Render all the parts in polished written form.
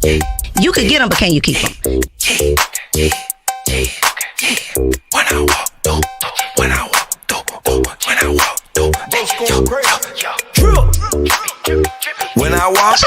You could get them, but can you keep them? When I walk through, when I walk through, when I walk through, when I walk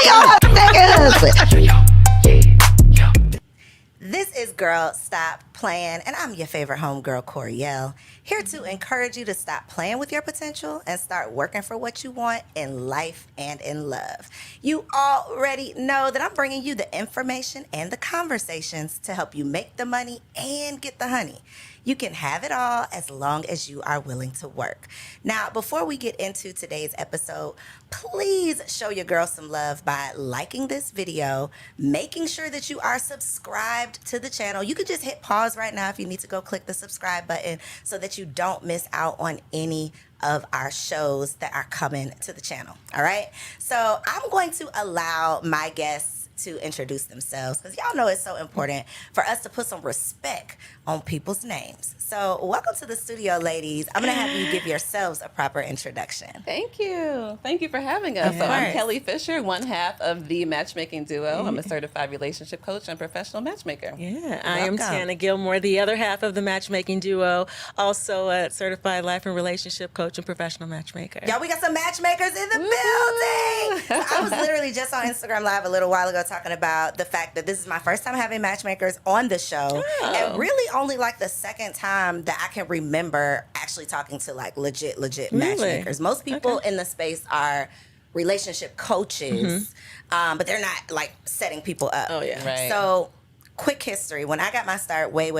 This is Girl Stop Playin, and I'm your favorite homegirl, Coriel, here to encourage you to stop playing with your potential and start working for what you want in life and in love. You already know that I'm bringing you the information and the conversations to help you make the money and get the honey. You can have it all as long as you are willing to work. Now, before we get into today's episode, please show your girl some love by liking this video, making sure that you are subscribed to the channel. You can just hit pause right now if you need to go click the subscribe button so that you don't miss out on any of our shows that are coming to the channel. All right. So I'm going to allow my guests to introduce themselves because y'all know it's so important for us to put some respect on people's names. So welcome to the studio, ladies. I'm going to have you give yourselves a proper introduction. Thank you. Thank you for having us. So I'm Kelly Fisher, one half of the Matchmaking Duo. I'm a certified relationship coach and professional matchmaker. Yeah, I am Tana Gilmore, the other half of the Matchmaking Duo, also a certified life and relationship coach and professional matchmaker. Y'all, we got some matchmakers in the building. So I was literally just on Instagram Live a little while ago talking about the fact that this is my first time having matchmakers on the show. And really only like the second time that I can remember actually talking to like legit matchmakers. Most people in the space are relationship coaches, but they're not like setting people up. Oh, yeah. Right. So quick history. When I got my start way,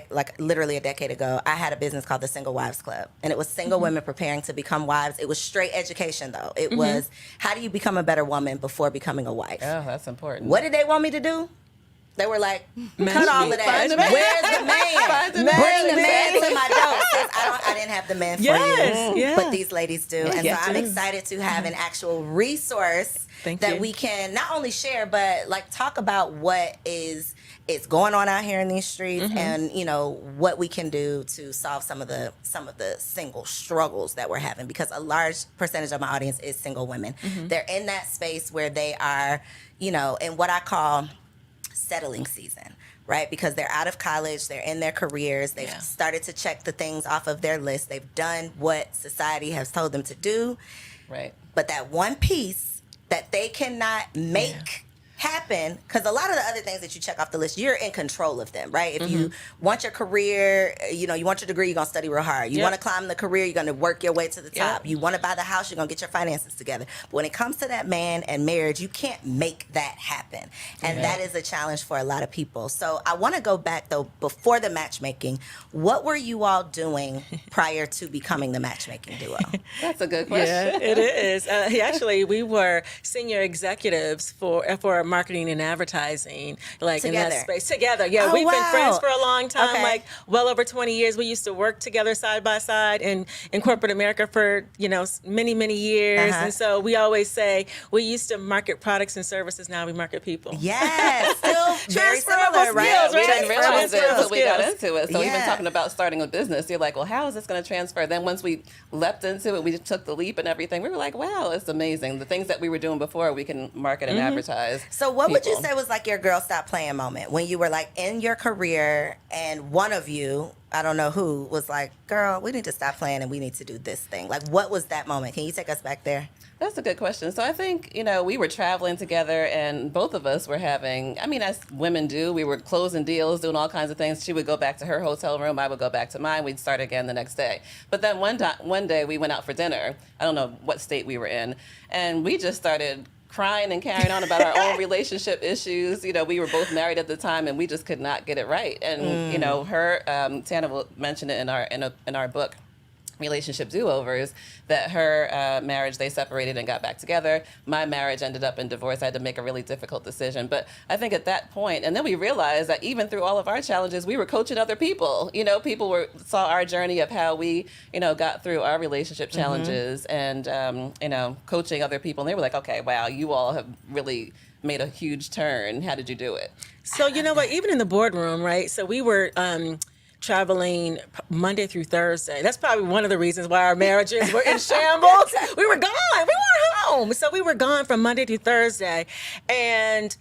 like literally a decade ago, I had a business called the Single Wives Club. And it was single women preparing to become wives. It was straight education, though. It was, how do you become a better woman before becoming a wife? Oh, that's important. What did they want me to do? They were like, cut all of that. Where's the man? Bring the man to my door. I didn't have the man for you, but these ladies do. And so I'm excited to have an actual resource that we can not only share, but like talk about what is going on out here in these streets, and you know what we can do to solve some of the single struggles that we're having, because a large percentage of my audience is single women. They're in that space where they are, you know, in what I call settling season, right? Because they're out of college, they're in their careers, they've started to check the things off of their list, they've done what society has told them to do, Right. but that one piece that they cannot make happen, because a lot of the other things that you check off the list, you're in control of them, right? If you want your career, you know, you want your degree, you're going to study real hard. You want to climb the career, you're going to work your way to the top. You want to buy the house, you're going to get your finances together. But when it comes to that man and marriage, you can't make that happen. And that is a challenge for a lot of people. So I want to go back, though, before the matchmaking. What were you all doing prior to becoming the Matchmaking Duo? That's a good question. Yeah, it is. Actually, we were senior executives for marketing and advertising, like Together. in that space. Together, yeah. Oh, We've been wow. friends for a long time, Okay. like well over 20 years. We used to work together side by side in corporate America for, you know, many years. And so we always say we used to market products and services. Now we market people. Yes, still very similar, right? skills, We right? didn't realize it until we got Skills. into it. So even Yeah. talking about starting a business, you're like, well, how is this going to transfer? Then once we leapt into it, we just took the leap and everything. We were like, wow, it's amazing. The things that we were doing before, we can market and advertise. So what would you people. say was like your Girl Stop Playin moment when you were like in your career and one of you, I don't know who, was like, girl, we need to stop playing and we need to do this thing? Like, what was that moment? Can you take us back there? That's a good question. So I think, you know, we were traveling together and both of us were having, I mean, as women do, we were closing deals, doing all kinds of things. She would go back to her hotel room. I would go back to mine. We'd start again the next day. But then one day we went out for dinner. I don't know what state we were in. And we just started crying and carrying on about our own relationship issues. You know, we were both married at the time and we just could not get it right. And, you know, Tana will mention it in our book, Relationship Do-Overs, that her marriage, they separated and got back together. My marriage ended up in divorce. I had to make a really difficult decision. But I think at that point, and then we realized that even through all of our challenges, we were coaching other people. You know, people saw our journey of how we, you know, got through our relationship challenges and, you know, coaching other people. And they were like, okay, wow, you all have really made a huge turn. How did you do it? So, you know what, even in the boardroom, right? So we were traveling Monday through Thursday. That's probably one of the reasons why our marriages were in shambles. We were gone. We weren't home. So we were gone from Monday through Thursday. And,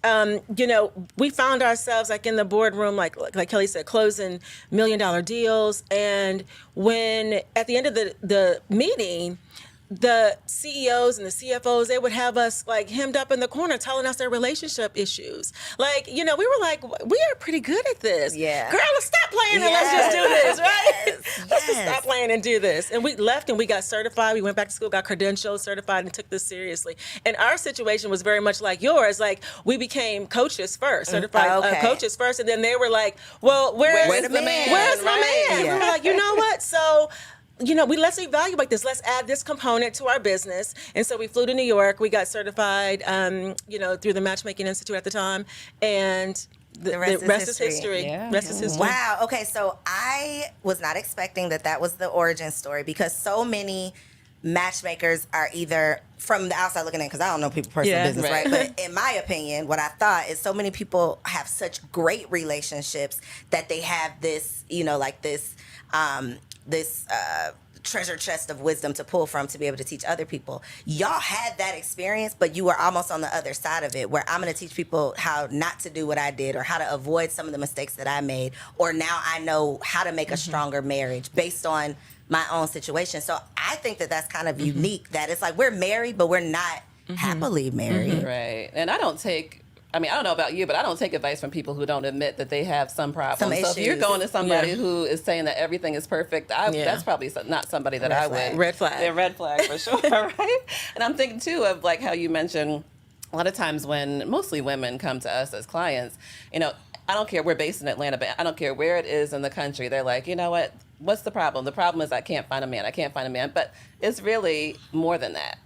we found ourselves like in the boardroom, like Kelly said, closing $1 million deals. And when at the end of the meeting, the CEOs and the CFOs, they would have us like hemmed up in the corner telling us their relationship issues. Like, we were like, we are pretty good at this. Yeah. Girl, let's stop playing and let's just do this, right? Yes. Let's just stop playing and do this. And we left and we got certified. We went back to school, got credentialed, certified, and took this seriously. And our situation was very much like yours. Like, we became coaches first, certified coaches first. And then they were like, well, where's the man? Where's my man? Yeah. We were like, you know what? So, let's evaluate this. Let's add this component to our business. And so we flew to New York. We got certified, through the Matchmaking Institute at the time. And the rest is history. Yeah. Rest is history. Wow. Okay, so I was not expecting that was the origin story, because so many matchmakers are either from the outside looking in, because I don't know people's personal business, right? But in my opinion, what I thought is so many people have such great relationships that they have this, this treasure chest of wisdom to pull from to be able to teach other people. Y'all had that experience, but you were almost on the other side of it, where I'm going to teach people how not to do what I did, or how to avoid some of the mistakes that I made, or now I know how to make a stronger marriage based on my own situation. So I think that's kind of unique, that it's like we're married, but we're not happily married. Right. And I don't know about you, but I don't take advice from people who don't admit that they have some problems. So if you're going to somebody who is saying that everything is perfect, that's probably not somebody that I would. Red flag. Yeah, red flag for sure, right? And I'm thinking, too, of like how you mentioned a lot of times when mostly women come to us as clients, I don't care, we're based in Atlanta, but I don't care where it is in the country. They're like, you know what? What's the problem? The problem is I can't find a man. But it's really more than that.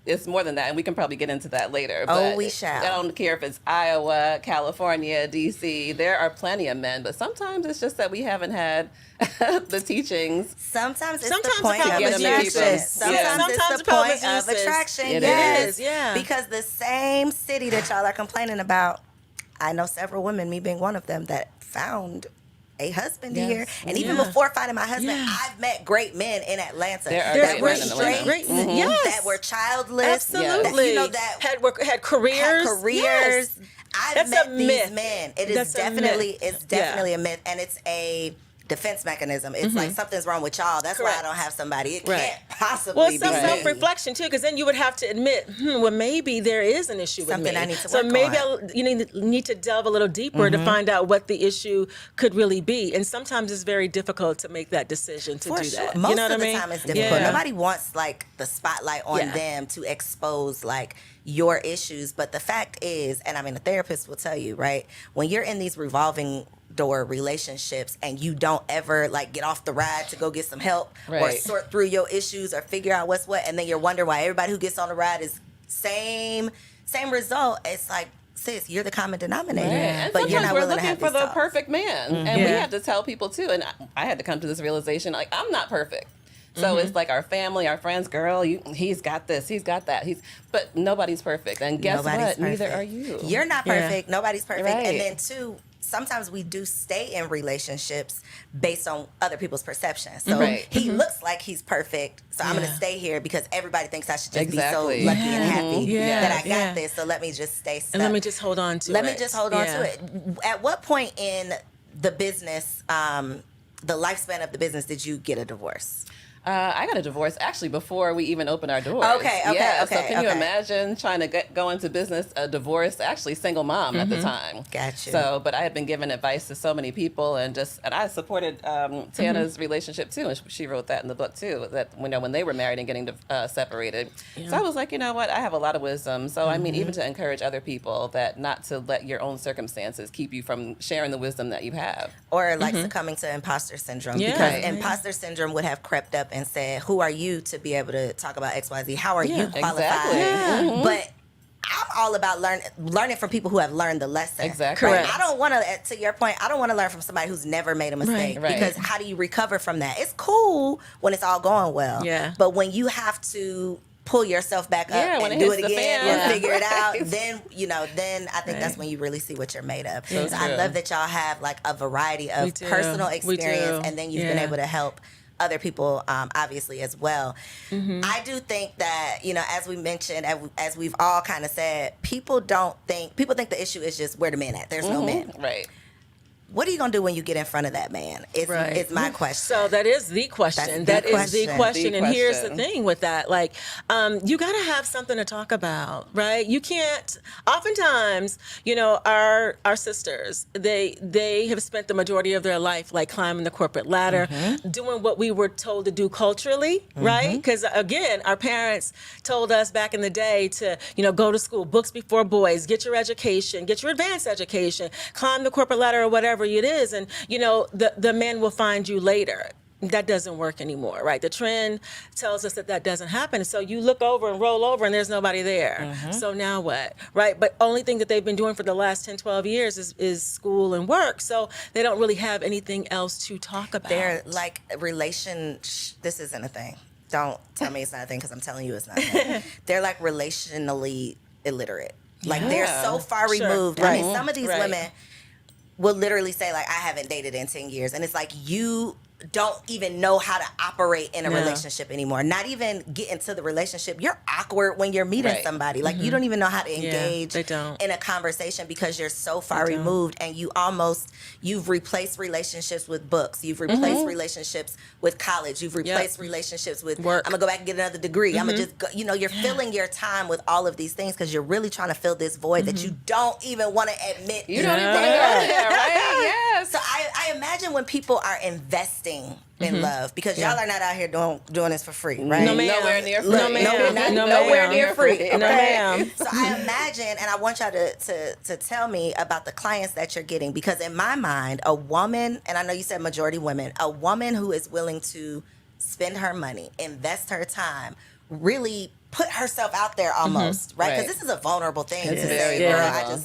It's more than that, and we can probably get into that later. Oh, we shall. I don't care if it's Iowa, California, D.C. There are plenty of men, but sometimes it's just that we haven't had the teachings. Sometimes it's Sometimes the point the of problem is attraction. usage. Sometimes it's Sometimes the the problem point is of usage. attraction. It Yes. is, yeah. Because the same city that y'all are complaining about, I know several women, me being one of them, that found a husband here. And even before finding my husband, I've met great men in Atlanta There are that great were men in Atlanta. straight, Great men. Yes. that were childless, Absolutely. that had careers. had careers. Yes. I've That's met a these myth. men. It is That's a definitely, myth. it's definitely a myth, and it's a defense mechanism. It's like something's wrong with y'all. That's why I don't have somebody. It can't possibly Well, be it's some me. self-reflection too, because then you would have to admit, well, maybe there is an issue Something with me. I need to so work maybe on. you need to delve a little deeper to find out what the issue could really be. And sometimes it's very difficult to make that decision to For do sure. that. Most you know of what the I mean? time it's difficult. Yeah. Nobody wants like the spotlight on them to expose like your issues. But the fact is, and I mean, a therapist will tell you, right? When you're in these revolving door relationships and you don't ever like get off the ride to go get some help or Right. sort through your issues or figure out what's what, and then you're wondering why everybody who gets on the ride is same result. It's like, sis, you're the common denominator, And but you're sometimes not we're willing to looking have for these the talks. perfect man. And we have to tell people too. And I had to come to this realization, like, I'm not perfect. So it's like our family, our friends, girl, he's got this, he's got that. But nobody's perfect. And guess Nobody's what? Neither perfect. are you. You're not perfect. Nobody's perfect. Right. And then two, sometimes we do stay in relationships based on other people's perception. So Right. he looks like he's perfect, so I'm going to stay here because everybody thinks I should just Exactly. be so lucky and happy Yeah. that I got Yeah. this. So let me just stay stuck. And let me just hold on to it. Let me just hold on to it. At what point in the business, the lifespan of the business, did you get a divorce? I got a divorce actually before we even opened our doors. Okay. So can you imagine trying to go into business, a divorce, actually single mom at the time. Gotcha. So, but I had been giving advice to so many people and I supported Tana's relationship too. And she wrote that in the book too, that when they were married and getting separated. So I was like, you know what? I have a lot of wisdom. So I mean, even to encourage other people that not to let your own circumstances keep you from sharing the wisdom that you have. Or like succumbing to imposter syndrome. Yeah. Because Right. imposter syndrome would have crept up and said, who are you to be able to talk about XYZ? How are you qualified? Exactly. Yeah. But I'm all about learning from people who have learned the lesson. Exactly. Right? Correct. I don't want to your point, I don't want to learn from somebody who's never made a mistake. Right. Because how do you recover from that? It's cool when it's all going well. Yeah. But when you have to pull yourself back up when and it do hits it the again fan. and figure it out, Right. then I think that's when you really see what you're made of. So So I true. love that y'all have like a variety We of do. personal We experience, do. and then you've been Yeah. able to help other people, obviously, as well. I do think that, as we mentioned, as we've all kind of said, people think the issue is just where the men at. There's no men. Right. What are you going to do when you get in front of that man? It's my question. So that is the question. That's the That is the question. question. The And here's the question. thing with that. Like, you got to have something to talk about, right? You can't, oftentimes, our sisters, they have spent the majority of their life like climbing the corporate ladder, doing what we were told to do culturally, right? Because again, our parents told us back in the day to, go to school, books before boys, get your education, get your advanced education, climb the corporate ladder or whatever it is, and the man will find you later. That doesn't work anymore, right? The trend tells us that doesn't happen. So you look over and roll over and there's nobody there. So now what, right? But only thing that they've been doing for the last 10, 12 years is school and work. So they don't really have anything else to talk about. They're like this isn't a thing. Don't tell me it's not a thing, because I'm telling you it's not a thing. They're like relationally illiterate. Like they're so far removed. I mean, some of these women will literally say, like, I haven't dated in 10 years. And it's like, you don't even know how to operate in a relationship anymore. Not even get into the relationship. You're awkward when you're meeting somebody. Like, you don't even know how to engage in a conversation because you're so far removed, and you've replaced relationships with books. You've replaced relationships with college. You've replaced relationships with work. I'm going to go back and get another degree. I'm going to just go, you're filling your time with all of these things because you're really trying to fill this void that you don't even want to admit. You don't even want to go there, right? Yes. So I imagine when people are investing in love, because y'all are not out here doing this for free, right? No, ma'am. Nowhere near free. No, ma'am. Nowhere near free. Okay? No, ma'am. So I imagine, and I want y'all to tell me about the clients that you're getting, because in my mind, a woman, and I know you said majority women, a woman who is willing to spend her money, invest her time, really put herself out there almost, right? Because this is a vulnerable thing. It's to very say, girl, vulnerable.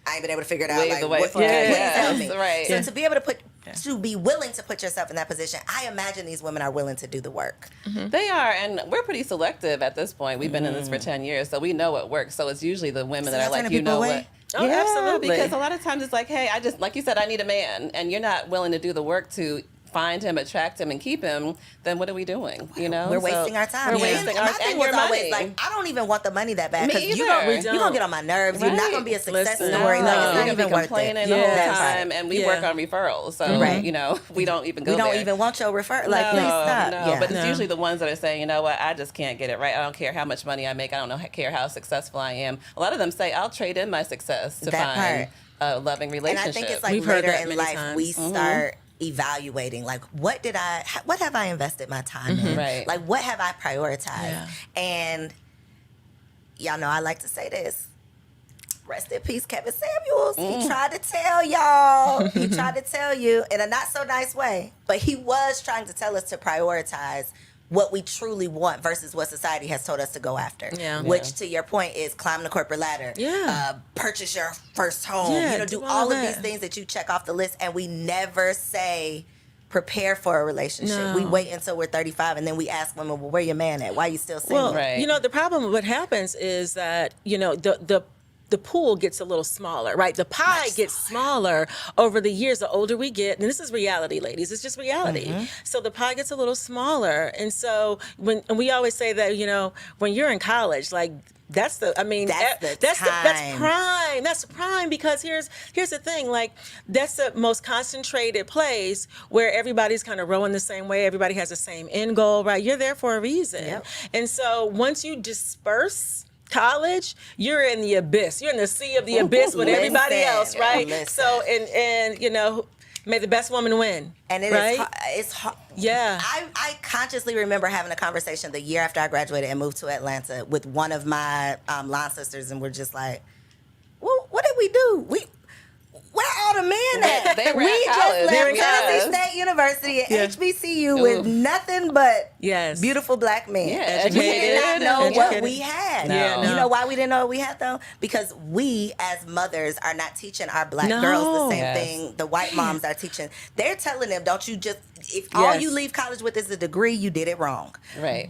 I ain't been able to figure it out. Wave Like, the white what, flag. please Yes, help me. right. So to be able to be willing to put yourself in that position, I imagine these women are willing to do the work. They are, and we're pretty selective at this point. We've been in this for 10 years, so we know what works. So it's usually the women that are like, turning people away? what. Oh, absolutely. Because a lot of times it's like, hey, I just, like you said, I need a man, and you're not willing to do the work to find him, attract him, and keep him, then what are we doing? We're wasting our time. We're wasting our my time. thing was always like, I don't even want the money that bad, Me because you're either. going to get on my nerves. You're not Right. going to be a success Listen, story. no. Like, it's You're not gonna even be worth it. complaining the whole That's time, right. and we work on referrals. So we don't even go We don't there. even want your referral. Like, please stop. No, Yeah. but it's usually the ones that are saying, you know what, I just can't get it right. I don't care how much money I make. I don't care how successful I am. A lot of them say, I'll trade in my success to That find a loving And relationship. I think it's like We've heard later that in many life times. we start evaluating, like, what have I invested my time in? Right. Like, what have I prioritized? Yeah. And y'all know I like to say this. Rest in peace, Kevin Samuels. He tried to tell y'all. He tried to tell you in a not so nice way, but he was trying to tell us to prioritize what we truly want versus what society has told us to go after. Yeah. Which, to your point, is climb the corporate ladder. Yeah. Purchase your first home. Yeah, do do all all of that. these things that you check off the list, and we never say prepare for a relationship. No. We wait until we're 35, and then we ask women, well, where your man at? Why you still single? Well, Right. the problem, what happens is that, the pool gets a little smaller, right? The pie gets smaller over the years. The older we get, and this is reality, ladies. It's just reality. So the pie gets a little smaller, and so and we always say that when you're in college, like. That's prime. That's prime, because here's the thing. Like, that's the most concentrated place where everybody's kind of rowing the same way. Everybody has the same end goal, right? You're there for a reason. Yep. And so once you disperse college, you're in the abyss. You're in the sea of the abyss with everybody Listen, else, right? listen. So and may the best woman win. And it's hard. Yeah. I consciously remember having a conversation the year after I graduated and moved to Atlanta with one of my line sisters, and we're just like, well, what did we do? Where all the men at? They were we at just college. left They were at Tennessee college. State University at Yeah. HBCU with nothing but Yes. Beautiful black men. Yeah, We did not educated. know what Educated. we had. Yeah, You no. know why we didn't know what we had, though? Because we, as mothers, are not teaching our black No. girls the same Yes. thing the white moms are teaching. They're telling them, don't you just, if all Yes. you leave college with is a degree, you did it wrong. Right.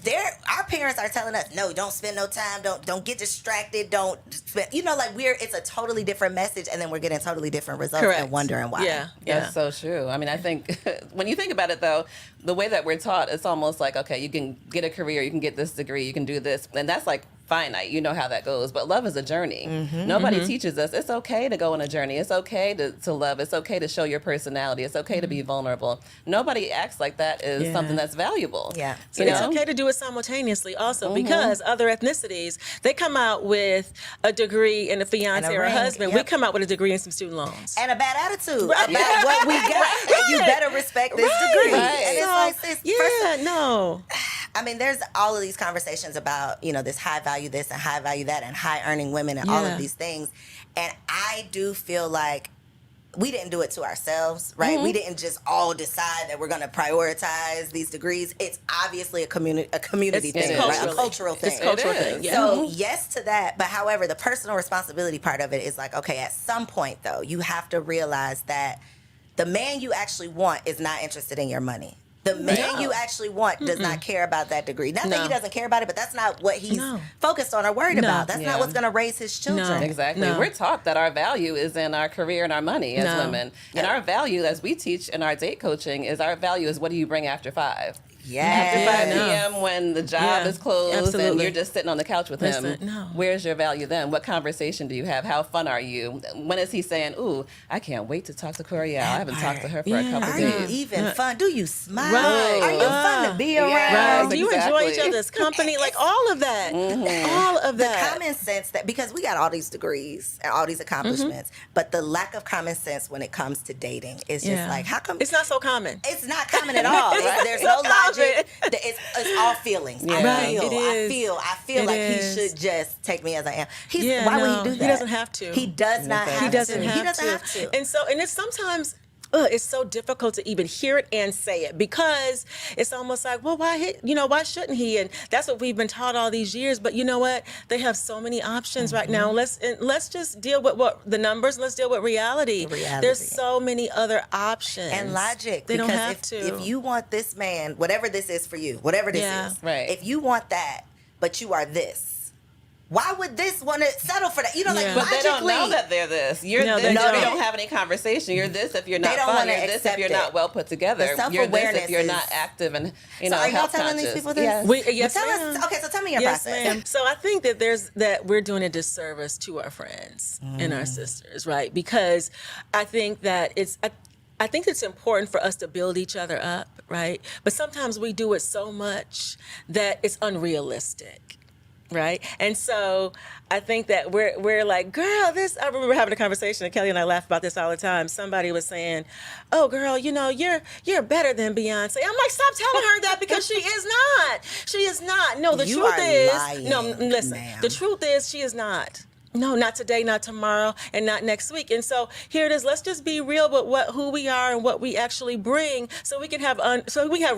Our parents are telling us, no, don't spend no time, don't get distracted, don't spend, it's a totally different message, and then we're getting totally different results Correct. and wondering why. Yeah. That's so true. I mean, I think when you think about it, though, the way that we're taught, it's almost like, okay, you can get a career, you can get this degree, you can do this, and that's like finite. You know how that goes. But love is a journey. Nobody teaches us it's okay to go on a journey. It's okay to love. It's okay to show your personality. It's okay to be vulnerable. Nobody acts like that is Yeah. something that's valuable. Yeah. So You it's know? okay to do it simultaneously also because other ethnicities, they come out with a degree and a fiance And a or a ring, husband. We yep. come out with a degree and some student loans. And a bad attitude Right. about what we got. And you better respect this degree. Right. And it's So, like, sis, yeah, no. I mean, there's all of these conversations about, this high value this and high value that and high earning women and all Yeah. of these things. And I do feel like we didn't do it to ourselves, right? We didn't just all decide that we're going to prioritize these degrees. It's obviously a community It's thing, right? A culturally. cultural thing. It's a cultural It is. thing. Yeah. So yes to that, but however, the personal responsibility part of it is like, okay, at some point though, you have to realize that the man you actually want is not interested in your money. The man you actually want does not care about that degree. Not that No. he doesn't care about it, but that's not what he's No. focused on or worried No. about. That's Yeah. not what's going to raise his children. Exactly. No. We're taught that our value is in our career and our money as No. women. And our value, as we teach in our date coaching, is our value is what do you bring after 5? After Yeah. 5 no. p.m. when the job Yeah, is closed and absolutely. you're just sitting on the couch with him. Listen, no. Where's your value then? What conversation do you have? How fun are you? When is he saying, ooh, I can't wait to talk to Coriel. I haven't talked to her for a Yeah. couple Are you days. even fun? Do you smile? Right. Are you fun to be around? Yes, Do you enjoy each exactly. other's company? Like all of that. All of that. Common sense that because we got all these degrees and all these accomplishments, but the lack of common sense when it comes to dating is just like, how come It's not so common. it's not common at all? There's no logic. It's all feelings. Yeah. I Right, feel. it is. I feel It like is. he should just take me as I am. Yeah, why would no, he do that? he doesn't have to. He does not have He doesn't to. have He doesn't to. have to. And it's sometimes it's so difficult to even hear it and say it because it's almost like, well, why shouldn't he? And that's what we've been taught all these years. But you know what? They have so many options right now. Let's just deal with what the numbers. Let's deal with reality. Reality. There's so many other options And logic. They don't because have to. If you want this man, whatever this is for you, whatever this Yeah. is, Right. if you want that, but you are this, why would this want to settle for that? Yeah. Like But they don't know logically- that they're this. You're No, this they if don't. you don't have any conversation. You're this if you're not don't fun. wanna You're this if accept you're it. not well put together. The You're this self-awareness if you're not is- active and So are y'all health telling conscious. these people this? Yes. Yes, Well, ma'am. so tell me your Yes, process. ma'am. So I think that we're doing a disservice to our friends and our sisters, right? Because I think that I think it's important for us to build each other up, right? But sometimes we do it so much that it's unrealistic. Right. And so I think that we're like, girl, I remember having a conversation, and Kelly and I laugh about this all the time. Somebody was saying, oh, girl, you're better than Beyonce. I'm like, stop telling her that because she is not. She is not. No, the You truth are is, lying, no, listen, ma'am. the truth is she is not. No, not today, not tomorrow, and not next week. And so here it is. Let's just be real with who we are and what we actually bring, so we can have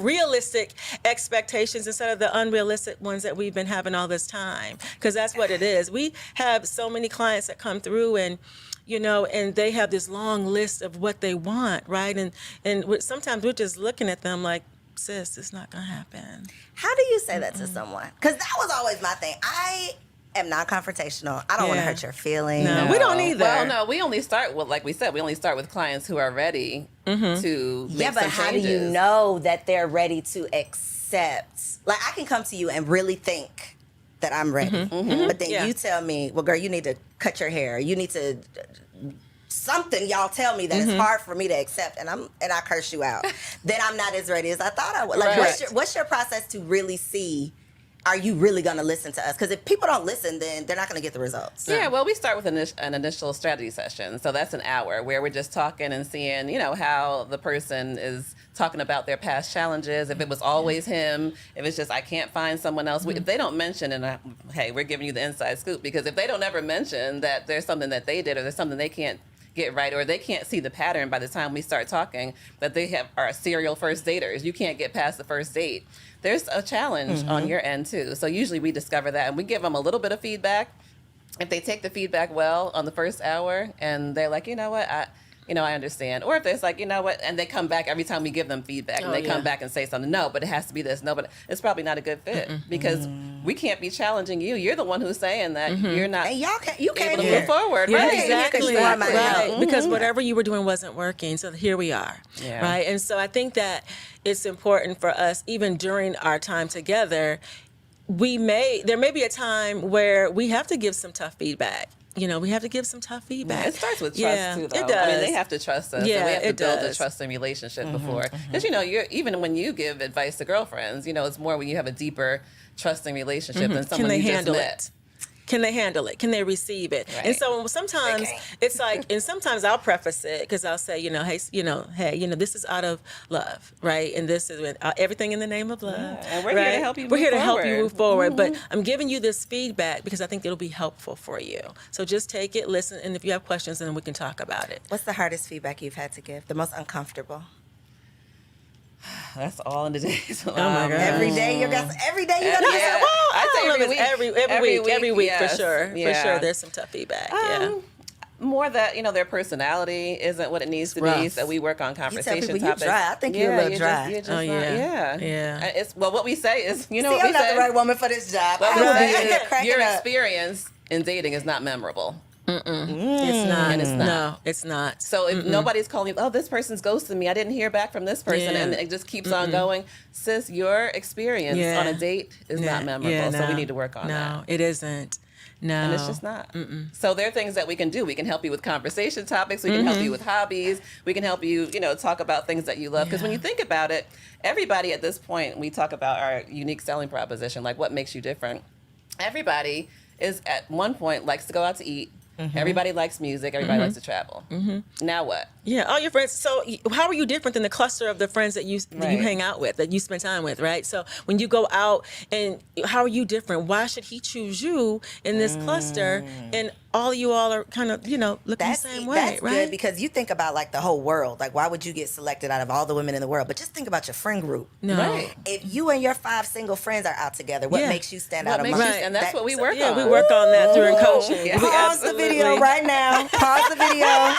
realistic expectations instead of the unrealistic ones that we've been having all this time. Because that's what it is. We have so many clients that come through and they have this long list of what they want, right? And sometimes we're just looking at them like, sis, it's not gonna happen. How do you say that to someone? Because that was always my thing. I am not confrontational. I don't want to Yeah. hurt your feelings. No. We don't either. Well, no, we only start with, like we said, we only start with clients who are ready to make Yeah, but some how changes. do you know that they're ready to accept? Like, I can come to you and really think that I'm ready. But then Yeah. you tell me, well, girl, you need to cut your hair. You need to something y'all tell me that it's hard for me to accept, and I curse you out. Then I'm not as ready as I thought I would. Like, Right. what's your process to really see? Are you really going to listen to us? Because if people don't listen, then they're not going to get the results. Yeah, well, we start with an initial strategy session. So that's an hour where we're just talking and seeing, how the person is talking about their past challenges. If it was always him, if it's just, I can't find someone else. If they don't mention, and hey, we're giving you the inside scoop, because if they don't ever mention that there's something that they did or there's something they can't get right, or they can't see the pattern by the time we start talking that they are serial first daters. You can't get past the first date. There's a challenge on your end too. So usually we discover that and we give them a little bit of feedback. If they take the feedback well on the first hour and they're like, you know what, I understand. Or if there's like, you know what, and they come back every time we give them feedback and they come back and say something, no, but it has to be this, no, but it's probably not a good fit because we can't be challenging you. You're the one who's saying that you're not And you can't able to move forward. Yeah, Right. exactly. Right. Right. Because whatever you were doing wasn't working. So here we are. Yeah. Right. And so I think that it's important for us, even during our time together, there may be a time where we have to give some tough feedback. We have to give some tough feedback. It starts with trust too, though. It does. I mean, they have to trust us. Yeah, and we have to it build a does. trusting relationship before. Because you're even when you give advice to girlfriends, it's more when you have a deeper trusting relationship than someone Can they you just handle met. it? Can they handle it? Can they receive it? Right. And so sometimes it's like, and sometimes I'll preface it because I'll say, hey, this is out of love, right? And this is everything in the name of love. Yeah, and we're here to help you We're move here to help you forward. move forward, but I'm giving you this feedback because I think it'll be helpful for you. So just take it, listen, and if you have questions, then we can talk about it. What's the hardest feedback you've had to give? The most uncomfortable? That's all in the days. Oh my God. Every day you got to Yeah. I'd say every week. Every week yes. for sure. Yeah. For sure, there's some tough feedback. More that their personality isn't what it needs to be, rough. so we work on You tell conversation people you topics. dry. I think you're a little dry. You're just Oh, not, yeah. yeah. It's what we say is, See, what we I'm not say. the right woman for this job. What I we would be say in here is cracking your up. experience in dating is not memorable. It's not. And it's not. No, it's not. So if nobody's calling you, oh, this person's ghosted me, I didn't hear back from this person, Yeah. and it just keeps on going. Sis, your experience on a date is not memorable, so we need to work on that. No, it isn't. No. And it's just not. So there are things that we can do. We can help you with conversation topics. We can help you with hobbies. We can help you, talk about things that you love. Because when you think about it, everybody at this point, we talk about our unique selling proposition, like what makes you different. Everybody is at one point likes to go out to eat. Everybody likes music. Everybody likes to travel. Now what? Yeah, all your friends. So how are you different than the cluster of the friends that you Right. hang out with, that you spend time with, right? So when you go out, and how are you different? Why should he choose you in this cluster? And all are kind of, looking the same way, that's right? good because you think about like the whole world. Like, why would you get selected out of all the women in the world? But just think about your friend group. No. Right. If you and your 5 single friends are out together, what Yeah. makes you stand What out makes amongst you, and that's what we work Yeah, on. we work on that during coaching. Yeah. We Pause the absolutely- video right now. Pause the video.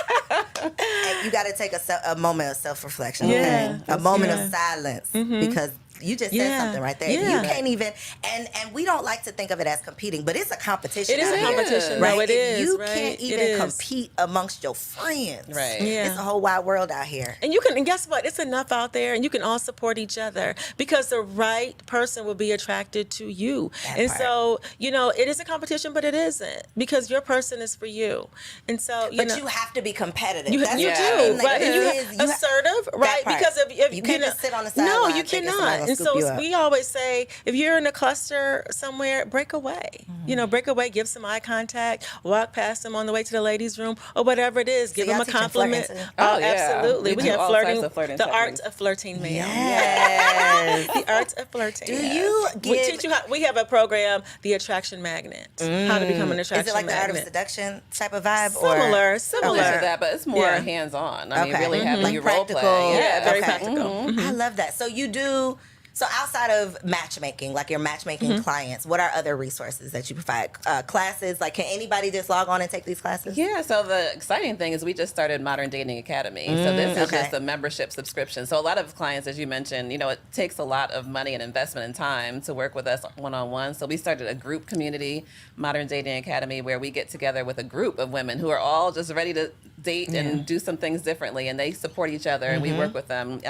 And you got to take a moment of self-reflection, Yeah. okay? A moment Yeah. of silence because you just said Yeah. something right there. Yeah. You can't even, and we don't like to think of it as competing, but it's a competition. It is out a here, competition. right? No, it If is, you right? can't It even is. compete amongst your friends. Right. Yeah. It's a whole wide world out here. And guess what? It's enough out there, and you can all support each other because the right person will be attracted to you. That And part. so, it is a competition, but it isn't because your person is for you. And so, But you have to be competitive. You That's do, what I mean. Like, right? And there you is- have assertive, right? part. Because if You can't just sit on the no, sideline you thinking somebody cannot. gonna And scoop so you up. we always say, if you're in a cluster somewhere, break away. Break away, give some eye contact, walk past them on the way to the ladies' room, or whatever it is. Give y'all them a teaching compliment. flirting too? Oh, yeah. Absolutely. We We do have all flirting, types of flirting the art techniques. of flirting, ma'am. Yes. The art of flirting. Do you We give? teach you how. We have a program, the Attraction Magnet. How to become an attraction Is it like the art of magnet. seduction type of vibe? Similar, Or? Similar to that, but it's more Yeah. hands-on. I mean, Okay. really having Like you role practical. play. Yeah, very Okay. practical. I love that. So you do. So outside of matchmaking, like your matchmaking clients, what are other resources that you provide? Classes? Like, can anybody just log on and take these classes? Yeah, so the exciting thing is we just started Modern Dating Academy. So this is okay. just a membership subscription. So a lot of clients, as you mentioned, it takes a lot of money and investment and time to work with us one-on-one. So we started a group community, Modern Dating Academy, where we get together with a group of women who are all just ready to date and do some things differently. And they support each other and we work with them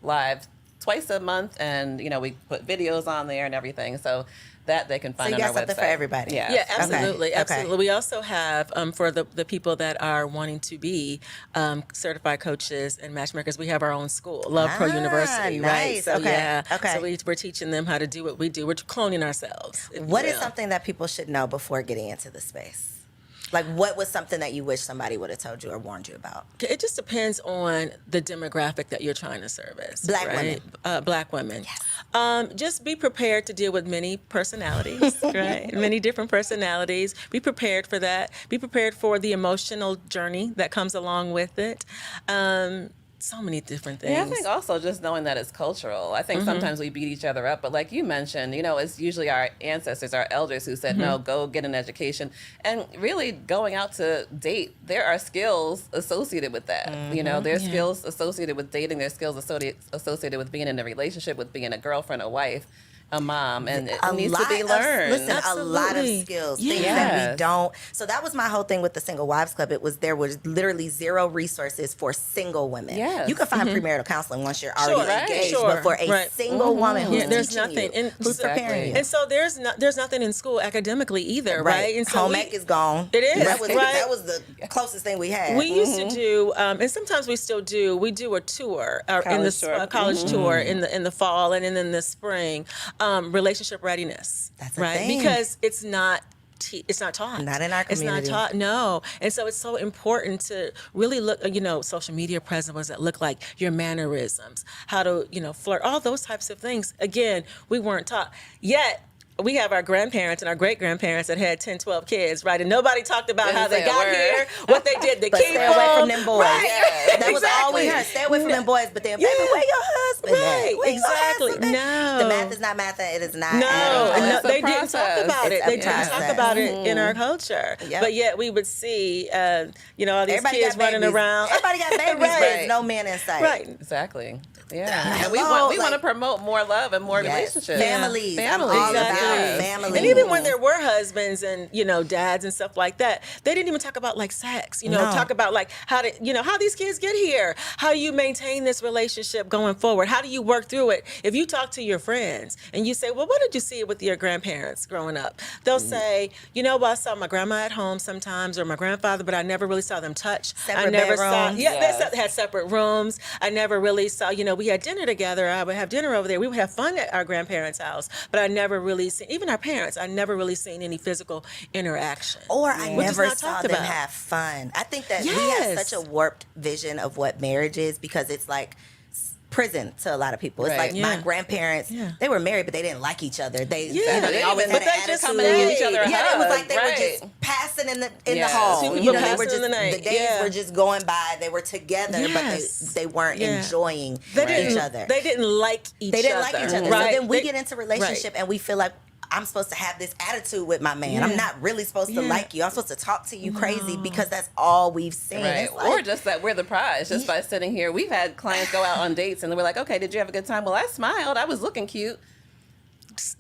live twice a month, and we put videos on there and everything, so that they can find you on got our something website for everybody. Yeah, Yeah, absolutely, Okay. absolutely. We also have for the people that are wanting to be certified coaches and matchmakers. We have our own school, Love Pro University, right? nice. So Okay. yeah, Okay. so we're teaching them how to do what we do. We're cloning ourselves. if you What is will. something that people should know before getting into the space? Like, what was something that you wish somebody would have told you or warned you about? It just depends on the demographic that you're trying to service. Black right? women. Black women. Yes. Just be prepared to deal with many personalities, right? Many different personalities. Be prepared for that. Be prepared for the emotional journey that comes along with it. So many different things. Yeah, I think also just knowing that it's cultural. I think sometimes we beat each other up, but like you mentioned, it's usually our ancestors, our elders who said, no, go get an education. And really going out to date, there are skills associated with that. There's skills associated with dating, there's skills associated with being in a relationship, with being a girlfriend, a wife, a mom, and it needs to be learned. A lot of skills, things that we don't. So that was my whole thing with the Single Wives Club. There was literally zero resources for single women. Yes. You can find premarital counseling once you're already engaged, but for a single woman who's there's teaching nothing, you, who's preparing you. And so there's nothing in school academically either, right? And so home ec is gone. It is. That was, right? that was the closest thing we had. We used to do, and sometimes we still do. We do a tour in the college tour in the fall and then in the spring. Relationship readiness. That's a right thing. Because it's not taught. Not in our community. It's not taught, no. And so it's so important to really look, social media presence, what does that look like? Your mannerisms, how to, flirt, all those types of things. Again, we weren't taught. Yet, we have our grandparents and our great-grandparents that had 10, 12 kids, right? And nobody talked about how they got here, what they did to keep stay away from them boys. Right. Yes. That was all we heard. Stay away from them boys, but then, baby, where your husband at? Right, Where your exactly. husband at? No. The math is not math. It is not. No, they didn't talk process. about it. It's a They didn't talk process. about it in our culture. Yep. But yet we would see, all these Everybody kids got running babies. around. Everybody got babies, Right. but there's no man in sight. Right. Exactly. Yeah. And we Hello, want to promote more love and more Yes. relationships. Families. I'm Families. all about Exactly. families. And even when there were husbands and dads and stuff like that, they didn't even talk about like sex. No. Talk about like how these kids get here. How do you maintain this relationship going forward? How do you work through it? If you talk to your friends and you say, well, what did you see with your grandparents growing up? They'll say, well, I saw my grandma at home sometimes or my grandfather, but I never really saw them touch. Separate I never saw. bedrooms. Yeah, Yes. they had separate rooms. I never really saw. We had dinner together. I would have dinner over there. We would have fun at our grandparents' house, but I never really seen, even our parents, I never really seen any physical interaction. Or I Which is never not saw talked them about. have fun. I think that we have Yes. such a warped vision of what marriage is because it's like prison to a lot of people. It's Right. like my Yeah. grandparents, Yeah. they were married, but they didn't like each other. They They always even- had but an they attitude. just coming to give each other a Yeah, it was hug, like they were right. just passing in the Yes. hall. People They were passing just in the night. the days Yeah. were just going by. They were together, but Yes. they weren't Yeah. enjoying They each didn't, other. They didn't like each other. They didn't like each other. Right. So then we They- get into relationship and we feel like I'm supposed to have this attitude with my man. I'm not really supposed to like you. I'm supposed to talk to you crazy because that's all we've seen. Right. It's like, Or just that we're the prize just by sitting here. We've had clients go out on dates and we're like, okay, did you have a good time? Well, I smiled. I was looking cute.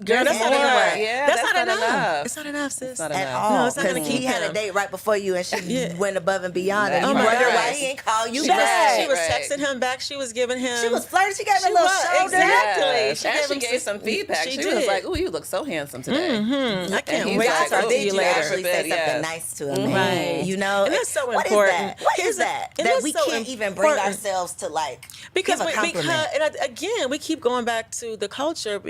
Girl, that's not more. enough. Yeah, that's that's not not enough. enough. It's not enough, sis. not at enough. all. No, it's not gonna Because keep he had a him. date right before you and she went above and beyond and Oh you my wonder God. why he ain't call you She back. was Right. texting him back. She was giving him. She was flirting. She gave him She a little was, shoulder. exactly. Yes. She And gave she him gave some feedback. she She was did. like, "Ooh, you look so handsome today." I can't he's wait like, to talk "Oh, to did you you later. actually say something Yes. nice to him? Right. You know, And that's so what important. Is that? What Here's is the- that? and That that's we so can't even bring important. ourselves to like Because give a compliment. again, we keep going back to the culture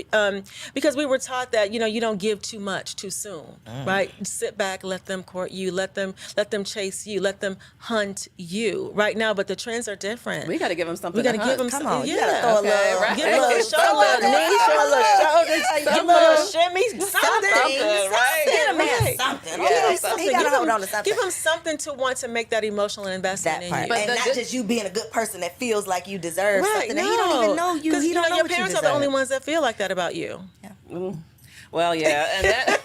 because we were taught that you don't give too much too soon, right? Sit back, let them court you, let them chase you, let them hunt you right now. But the trends are different. We got to give him something. We got to to give hunt. them Come on, something. you gotta throw a Yeah. little, right. Give a little throw shoulder, knee, show a little shoulders, give a little shimmy, something, right? Get a man Right. something. Yeah, He gotta Give hold him- on to something. Give him something to want to make that emotional investment That in part, you. But and the not good- just you being a good person that feels like you deserve Right, something. And he don't even know you. 'Cause, He don't know your what you parents deserve. are the only ones that feel like that about you. Well, yeah, and that.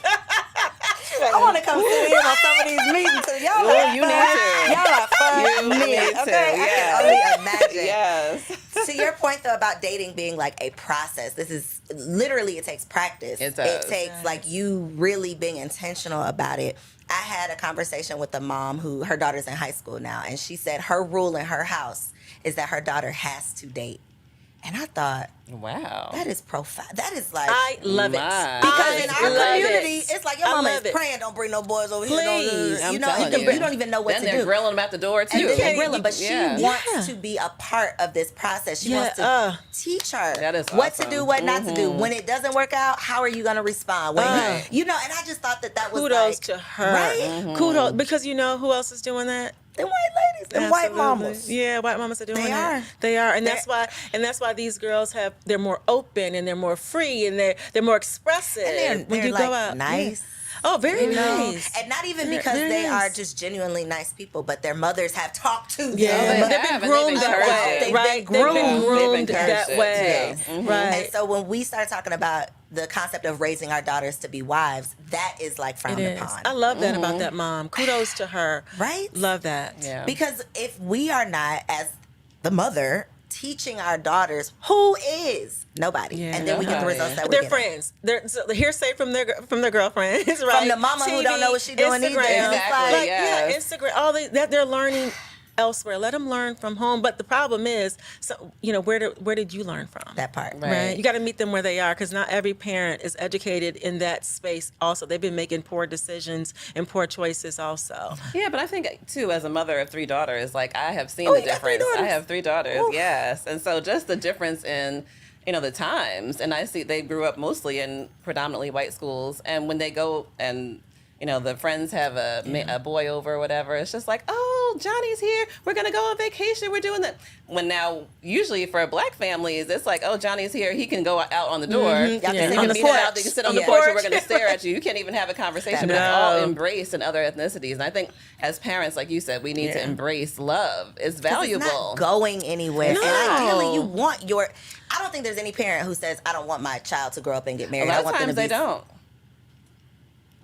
I want to come sit in on some of these meetings because y'all are you fun. need to. Y'all are fun You men. need to, Okay, yeah. I can only imagine. Yes. To your point though about dating being like a process, this is literally it takes practice. It does. It takes like you really being intentional about it. I had a conversation with a mom who her daughter's in high school now, and she said her rule in her house is that her daughter has to date. And I thought, Wow. that is profound. That is like, I love it. My. because in I our love community, it. it's like your I mama love is it. praying, don't bring no boys over here. Please. I'm You know, telling and you. you don't even know what then to they're do. grilling them at the door too. And then can't- grilling, but she Yeah. wants to be a part of this process. She wants to teach her That is what to awesome. do, what not to do. When it doesn't work out, how are you going to respond? When Right. you know, and I just thought that was Kudos like, to her. right? Kudos, because you know who else is doing that? Them white ladies, them white Absolutely. mamas. Yeah, white mamas are doing They that. are. They are, and that's why these girls they're more open and they're more free and they're more expressive. And when they're you like go out, nice. Yeah. Oh, very You know? nice. And not even Very- because very they nice. are just genuinely nice people, but their mothers have talked to them. Yeah, they they've have, been and they've groomed that encouraged way, it. They've right? been groomed. They've been groomed They've that encouraged way, it, too. right? And so when we start talking about the concept of raising our daughters to be wives, that is like It frowned is. upon. I love that about that mom. Kudos to her. Right? Love that. Yeah. Because if we are not, as the mother, teaching our daughters, who is? Nobody. Yeah, And then we get the nobody. results that They're we're getting. friends. They're so hearsay from their girlfriends, right? From the mama who don't know what she doing either. Instagram, Exactly, like, yes. yeah, Instagram. All that they're learning elsewhere. Let them learn from home. But the problem is, so where did you learn from? That part. Right. You got to meet them where they are, because not every parent is educated in that space. Also, they've been making poor decisions and poor choices. Also, Yeah, but I think too, as a mother of 3 daughters, like I have seen Oh, the you got 3 difference. I daughters? have 3 daughters, Oof. yes, and so just the difference in the times, and I see they grew up mostly in predominantly white schools, and when they go and the friends have a boy over or whatever, it's just like, oh, Johnny's here, we're gonna go on vacation, we're doing that. When now usually for black families, it's like, oh, Johnny's here, he can go out on the door, Y'all you can can sit on the meet porch. out, they can sit on Yeah. the porch, and we're gonna stare at you. You can't even have a conversation. But it's all No. embraced in other ethnicities, and I think as parents, like you said, we need to Yeah. embrace love. It's 'Cause valuable. It's not going anywhere. No. And ideally, you want I don't think there's any parent who says, I don't want my child to grow up and get A married. lot I of want them times to be they don't.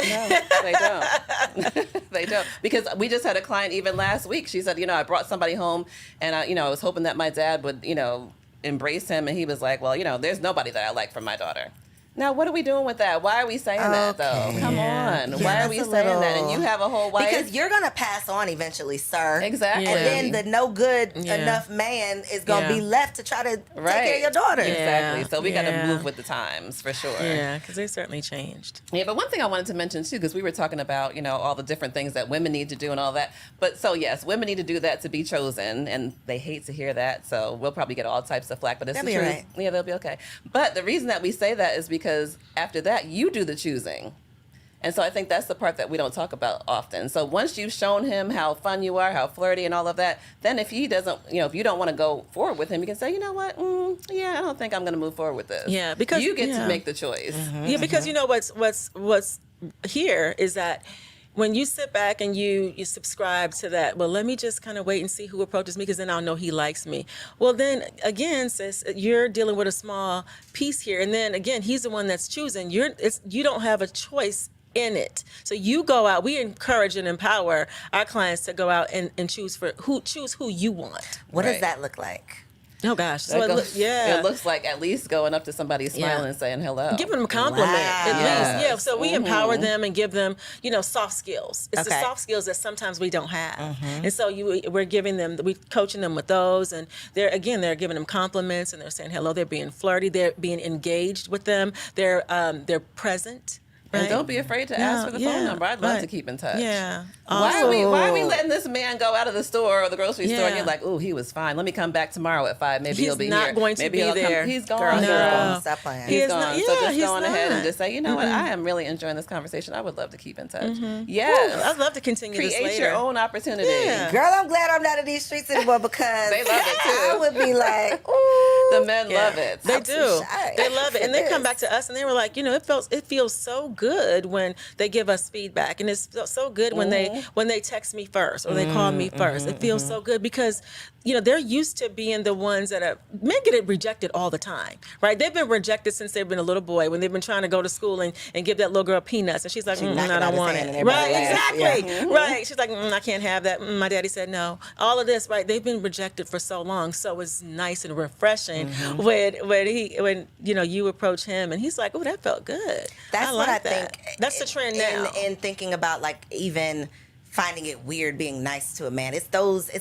No, they don't. They don't. Because we just had a client even last week. She said, I brought somebody home, and I was hoping that my dad would, embrace him. And he was like, well, there's nobody that I like from my daughter. Now, what are we doing with that? Why are we saying that, though? Okay. Come Yeah. on. Yeah, Why are that's we a saying that? little- And you have a whole wife. Because you're going to pass on eventually, sir. Exactly. Yeah. And then the no good Yeah. enough man is going to Yeah. be left to try to take Right. care of your daughter. Exactly. Yeah. So we got to Yeah. move with the times, for sure. yeah, because they certainly changed. Yeah, but one thing I wanted to mention too, because we were talking about, all the different things that women need to do and all that. But so yes, women need to do that to be chosen, and they hate to hear that. So we'll probably get all types of flack, but it's They'll the be truth. right. Yeah, they'll be okay. But the reason that we say that is because after that, you do the choosing. And so I think that's the part that we don't talk about often. So once you've shown him how fun you are, how flirty and all of that, then if he doesn't, if you don't want to go forward with him, you can say, you know what? Yeah, I don't think I'm going to move forward with this. Yeah, because- you get yeah. to make the choice. Yeah, because what's here is that when you sit back and you subscribe to that, well, let me just kind of wait and see who approaches me, because then I'll know he likes me. Well, then again, sis, you're dealing with a small piece here, and then again, he's the one that's choosing. You don't have a choice in it. So you go out. We encourage and empower our clients to go out and choose who you want. What does Right. that look like? Oh gosh, so That it goes- yeah. It looks like at least going up to somebody, smiling Yeah. and saying hello. Giving them a compliment at Wow. least. Yeah. Yes. So we empower them and give them, soft skills. It's the Okay. soft skills that sometimes we don't have. And so we're giving them, we're coaching them with those. And they're giving them compliments, and they're saying hello. They're being flirty. They're being engaged with them. They're present. And Right? don't be afraid to ask for the phone number. I'd love to keep in touch. Yeah. Why are we letting this man go out of the store or the grocery store and Yeah. you're like, oh, he was fine. Let me come back tomorrow at 5. Maybe He's he'll be not here. going to Maybe be he'll come. there. He's gone. Girl, No. stop playing. He He's is gone. not- So yeah, just he's go on ahead and not. just say, you know what? I am really enjoying this conversation. I would love to keep in touch. Ooh, Yes. I'd love to continue this Create later. your own opportunity. Yeah. Girl, I'm glad I'm not in these streets anymore, because They love it, too. I would be like, ooh. The men Yeah. love it. They I'm too do. shy They love it, and they for come this. back to us, and they were like, it feels so good when they give us feedback, and it's so good when they text me first or they call me first. It feels so good because they're used to being the ones that men get rejected all the time, right? They've been rejected since they've been a little boy, when they've been trying to go to school and give that little girl peanuts, and she's like, knocking I out don't his want hand and it. everybody Right? laughs. Exactly. Yeah. Right? She's like, I can't have that. My daddy said no. All of this, right? They've been rejected for so long, so it's nice and refreshing when you approach him and he's like, oh, that felt good. That's I what like I that. think. That's the trend now. In thinking about, like, even finding it weird being nice to a man. It's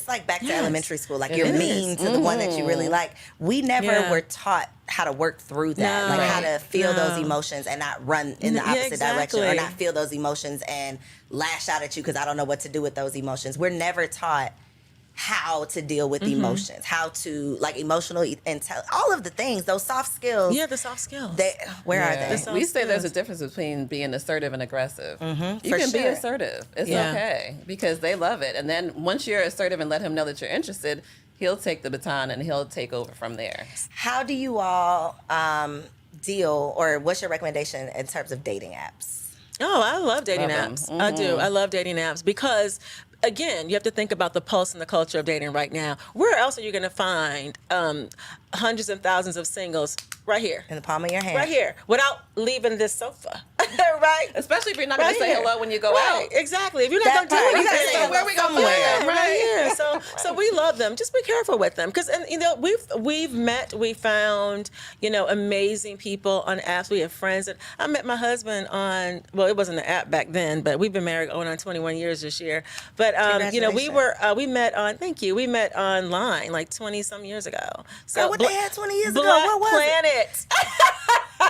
like back to Yes. elementary school. Like It you're is. mean to the one that you really like. We never were taught how to work through that, No. like how to feel those No. emotions and not run in the Yeah, opposite direction, or exactly. not feel those emotions and lash out at you because I don't know what to do with those emotions. We're never taught how to deal with emotions, how to like emotional all of the things, those soft skills. Yeah, the soft skills. Where are Yeah. they? soft We say there's a skills. difference between being assertive and aggressive. You for can be sure. assertive. It's Yeah. okay because they love it. And then once you're assertive and let him know that you're interested, he'll take the baton and he'll take over from there. How do you all deal, or what's your recommendation in terms of dating apps? Oh, I love dating Love 'em. apps. I do. I love dating apps because, again, you have to think about the pulse and the culture of dating right now. Where else are you going to find hundreds and thousands of singles? Right here. In the palm of your hand. Right here. Without leaving this sofa. Right? Especially if you're not going Right to say here. hello when you go Right, out. exactly. If you're That not going part. to do You gotta anything, say hello where we gonna somewhere. plan? right here. So we love them. Just be careful with them, because we found amazing people on apps. We have friends that I met my husband on. Well, it wasn't an app back then, but we've been married going on 21 years this year. But we met on. Thank you. We met online like 20 some years ago. So Girl, what they had 20 years ago? Black What was Planet.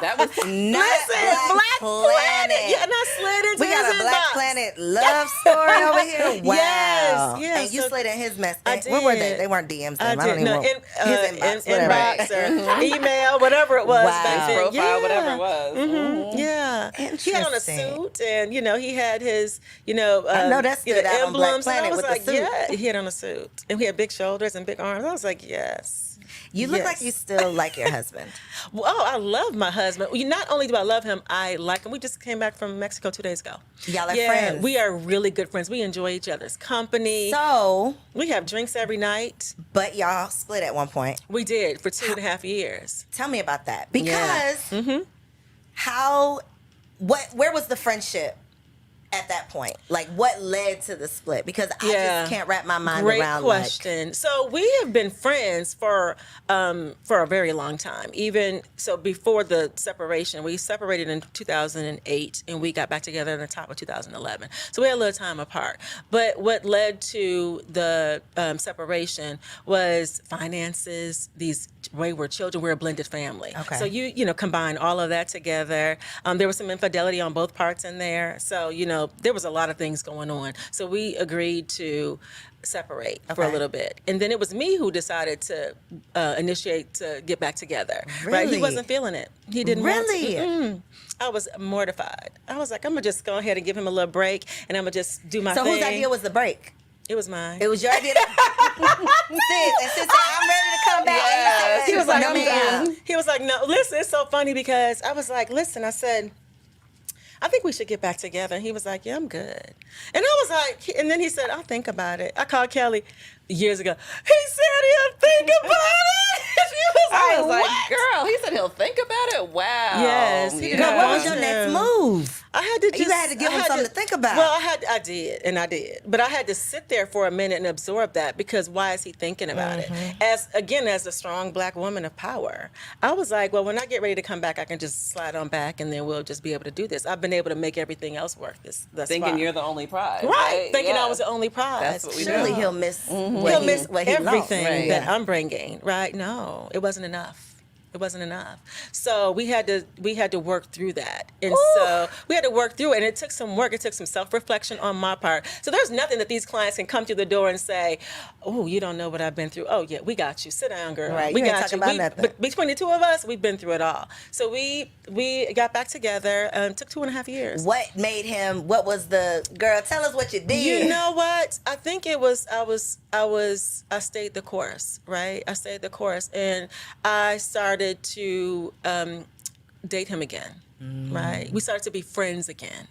That was Not Black Planet. Yeah, and I slid into We got his a Black inbox. Planet love story over here. Wow. Yes, And you so- slid in his message. I Where were they? did. They weren't DMs. I Them. I don't did. even No, know. His inbox. or email, whatever it was Wow. back then. profile, Yeah. whatever it was. Yeah. He had on a Interesting. suit, and he had his, I know that stood out on Black emblems. And I Planet was with the like, suit. yeah, he had on a suit, and he had big shoulders and big arms. I was like, yes. You look Yes. like you still like your husband. Well, oh, I love my husband. Not only do I love him, I like him. We just came back from Mexico 2 days ago. Y'all are friends. We are really good friends. We enjoy each other's company. So, We have drinks every night. but y'all split at one point. We did for 2.5 years. Tell me about that. Because Yeah. where was the friendship at that point? Like, what led to the split? Because I Yeah. just can't wrap my mind Great around question. So we have been friends for a very long time. Even so, before the separation, we separated in 2008, and we got back together in the top of 2011. So we had a little time apart. But what led to the separation was finances. These wayward children. We're a blended family. Okay. So you combine all of that together. There was some infidelity on both parts in there. So there was a lot of things going on. So we agreed to separate for a Okay. little bit. And then it was me who decided to initiate to get back together. Right? Really? He wasn't feeling it. He didn't Really? want to. Mm-mm. I was mortified. I was like, I'm going to just go ahead and give him a little break, and I'm going to just do my So thing. whose idea was the break? It was mine. It was your idea. Sis, and sis said, I'm ready to come back. Yes. And He was like, no, I'm ma'am. done. He was like, no, listen, it's so funny because I was like, listen, I said, I think we should get back together. And he was like, yeah, I'm good. And I was like, and then he said, I'll think about it. I called Kelly years ago. He said he'll think about it. She was I like, was like, what? girl, he said he'll think about it. Wow. Yes, he Yeah. Girl, what was Yeah. your next move? I had to just. You had to give I him had something to think about. Well, I did, but I had to sit there for a minute and absorb that, because why is he thinking about it? As a strong Black woman of power, I was like, well, when I get ready to come back, I can just slide on back, and then we'll just be able to do this. I've been able to make everything else work. Thus Thinking far. you're the only prize. right, thinking I Yeah. was the only prize. That's what we do. Surely Yeah. he'll miss He'll miss what he lost. everything Right. that Yeah. I'm bringing. Right? No, it wasn't enough. It wasn't enough. So we had to work through that. And so we had to work through it. And it took some work. It took some self-reflection on my part. So there's nothing that these clients can come through the door and say, oh, you don't know what I've been through. Oh, yeah, we got you. Sit down, girl. Right, We you ain't got talking you. about nothing. But between the two of us, we've been through it all. So we got back together. Took 2.5 years. What made him, what was the, girl, tell us what you did. You know what? I think it was I stayed the course, right? I stayed the course, and I started to date him again, right? We started to be friends again.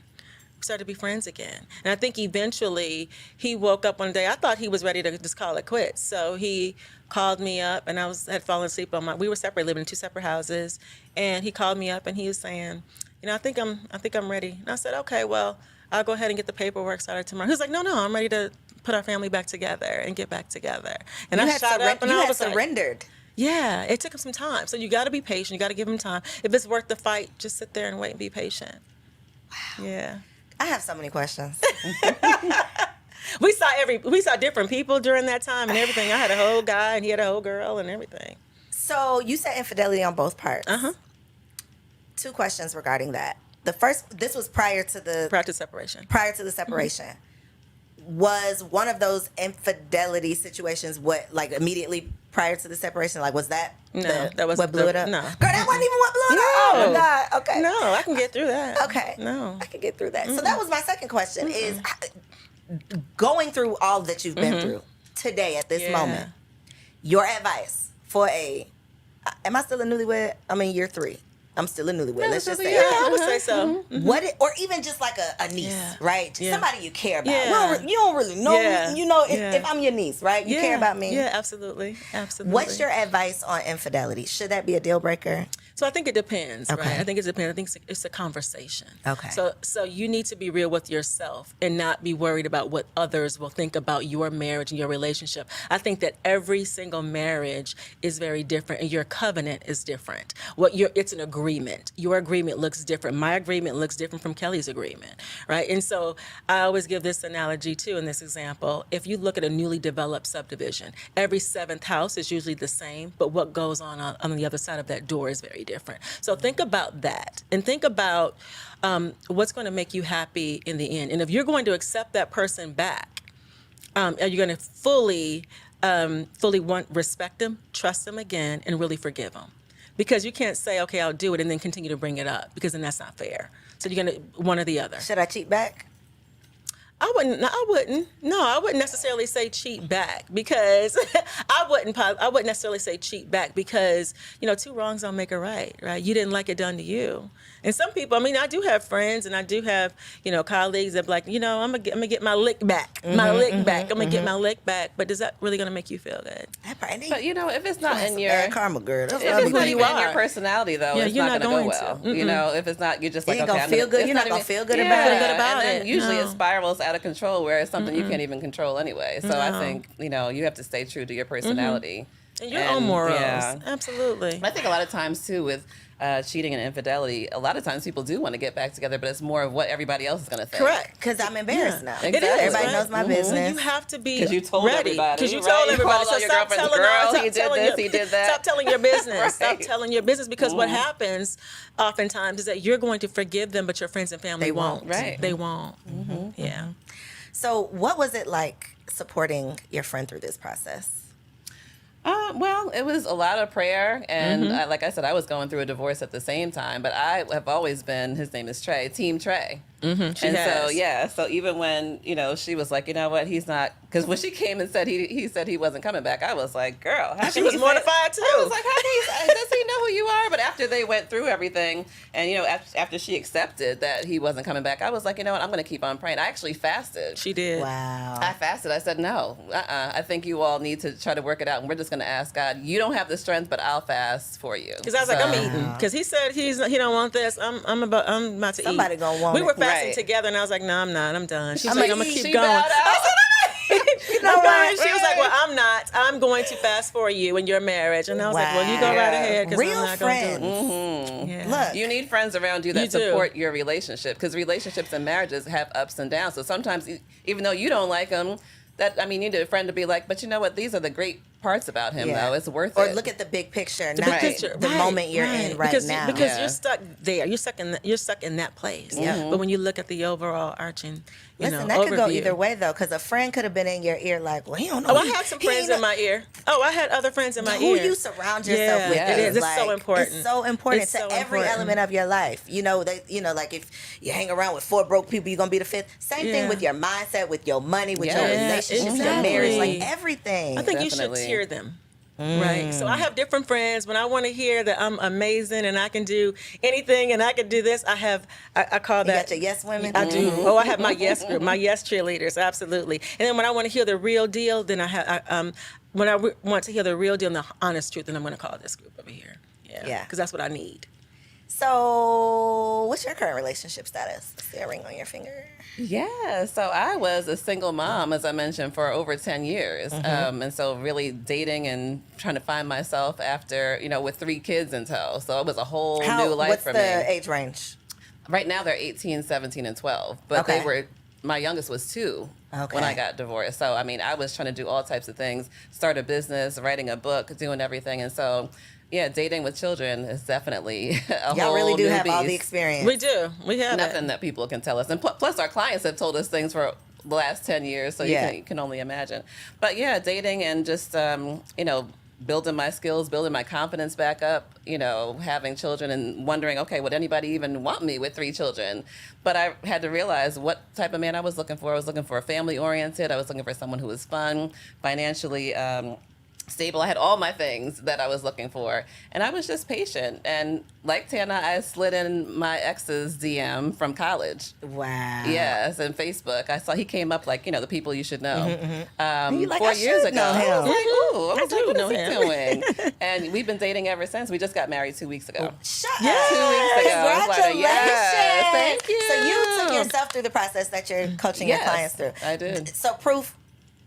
And I think eventually he woke up one day. I thought he was ready to just call it quits. So he called me up, and had fallen asleep we were separate, living in two separate houses. And he called me up, and he was saying, I think I'm ready. And I said, okay, well, I'll go ahead and get the paperwork started tomorrow. He was like, no, I'm ready to put our family back together and get back together. And You I had, shot up, and you I had was like, surrendered. yeah, it took him some time. So you got to be patient. You got to give him time. If it's worth the fight, just sit there and wait and be patient. Wow. Yeah. I have so many questions. We saw different people during that time and everything. I had a whole guy and he had a whole girl and everything. So you said infidelity on both parts. Two questions regarding that. The first, this was prior to the separation. Prior to the separation. Was one of those infidelity situations like immediately prior to the separation? Like, was that that was what blew it up? No, girl, that wasn't even what blew it up. Oh my God. Okay. No, I can get through that. Okay. No, I can get through that. So that was my second question: is going through all that you've been through today at this moment. Your advice for am I still a newlywed? I'm in year 3. I'm still a newlywed. Let's just say I would say so. or even just like a niece, right? Somebody you care about. Yeah. You don't really know me. You know, if I'm your niece, right? You care about me. Yeah, absolutely. What's your advice on infidelity? Should that be a deal breaker? So I think it depends, Okay. right? I think it depends. I think it's a conversation. Okay. So you need to be real with yourself and not be worried about what others will think about your marriage and your relationship. I think that every single marriage is very different and your covenant is different. It's an agreement. Your agreement looks different. My agreement looks different from Kelly's agreement, right? And so I always give this analogy too in this example. If you look at a newly developed subdivision, every 7th house is usually the same, but what goes on the other side of that door is very different. So think about that and think about what's going to make you happy in the end. And if you're going to accept that person back, are you going to fully respect them, trust them again, and really forgive them? Because you can't say, okay, I'll do it, and then continue to bring it up, because then that's not fair. So you're going to one or the other. Should I cheat back? I wouldn't necessarily say cheat back, because I wouldn't necessarily say cheat back, because 2 wrongs don't make a right. You didn't like it done to you. And some people, I do have friends and I do have, colleagues that are like, I'm gonna get my lick back, I'm gonna get my lick back. But is that really gonna make you feel good? But if it's not in your bad karma, girl. That's if it's not even in your personality, though, it's you're not going gonna to go well. If it's not, you're just like, you ain't okay, gonna feel good. You're not gonna feel good about it. And then usually No. it spirals out of control, where it's something you can't even control anyway. So I think you have to stay true to your personality And your own morals. Yeah. Absolutely. I think a lot of times too with cheating and infidelity, a lot of times people do want to get back together, but it's more of what everybody else is going to think. Correct. Because I'm embarrassed now. Exactly. It is. Everybody right? knows my business. You have to be Because you told ready. everybody. Because you right? told everybody. called all your girlfriends, girl, he did this, he did that. Stop telling your business. Right. Stop telling your business, because what happens oftentimes is that you're going to forgive them, but your friends and family They won't. won't. Right. They won't. Yeah. So what was it like supporting your friend through this process? Well, it was a lot of prayer, and like I said, I was going through a divorce at the same time. But I have always been. His name is Trey, Team Trey. So even when she was like, you know what, he's not, because when she came and said he said he wasn't coming back, I was like, girl, how She can was he mortified say, too. I was like, does he know who you are? But after they went through everything, and after she accepted that he wasn't coming back, I was like, you know what, I'm going to keep on praying. I actually fasted. She did. Wow. I fasted. I said, no, I think you all need to try to work it out. And we're just going to ask God, you don't have the strength, but I'll fast for you. Because I was like, I'm eating. Because he said he don't want this. I'm about to eat. Somebody gonna want We were it. fasting Right. together, and I was like, no, I'm not. I'm done. She's I'm like, gonna I'm going to eat. keep She going. bowed out. You know what? She was like, well, I'm not. I'm going to fast for you in your marriage. And I was like, well, you go right ahead, because Real I'm not friends. going to do it. Yeah. Look, You need friends around you that You do. support your relationship, because relationships and marriages have ups and downs. So sometimes, even though you don't like them, you need a friend to be like, but you know what? These are the great parts about him, though. It's worth it. Or look at the big picture, The not big picture. the Right, moment you're in right because, now. Because Yeah. you're stuck there. You're stuck in that place. Yeah. But when you look at the overall arching, Listen, that overview. could go either way, though, because a friend could have been in your ear like, well, he don't know. Oh, I had some friends in my ear. Oh, I had other friends in my Who ear. you surround yourself with Yeah. It is. It's like, so important. It's so important It's to so every important. element of your life. Like if you hang around with 4 broke people, you're gonna be the 5th. Same thing Yeah. with your mindset, with your money, with your Yeah, relationships, your marriage, like exactly. everything. I think you Definitely. should tier them. Right. So I have different friends. When I want to hear that I'm amazing and I can do anything and I can do this, I call you that. got your yes women. I do. Oh, I have my yes group, my yes cheerleaders, absolutely. And then when I want to hear the real deal, then when I want to hear the real deal and the honest truth, then I'm going to call this group over here. Yeah. Because that's what I need. So, what's your current relationship status? Is there a ring on your finger? Yeah, so I was a single mom, as I mentioned, for over 10 years. And so really dating and trying to find myself after, with 3 kids in tow. So it was a whole new life What's for the me. age range? Right now they're 18, 17, and 12. But Okay. my youngest was 2 when I got divorced. So, I mean, I was trying to do all types of things, start a business, writing a book, doing everything. And so, yeah, dating with children is definitely a Y'all whole really do new have all the beast. experience. We do. We have Nothing it. that people can tell us. And plus, our clients have told us things for the last 10 years, so you can only imagine. But yeah, dating and just, building my skills, building my confidence back up, having children and wondering, okay, would anybody even want me with 3 children? But I had to realize what type of man I was looking for. I was looking for a family-oriented. I was looking for someone who was fun, financially stable. I had all my things that I was looking for, and I was just patient. And like Tana, I slid in my ex's DM from college. Wow. Yes, and Facebook. I saw he came up like, the people you should know. You like, 4 I years should ago. know him. I was like, ooh, I do what know is he him. doing? And we've been dating ever since. We just got married 2 weeks ago. Shut Yeah. up. 2 weeks ago. I was like, Congratulations. yes, thank you. So you took yourself through the process that you're coaching your clients through. I did. So proof.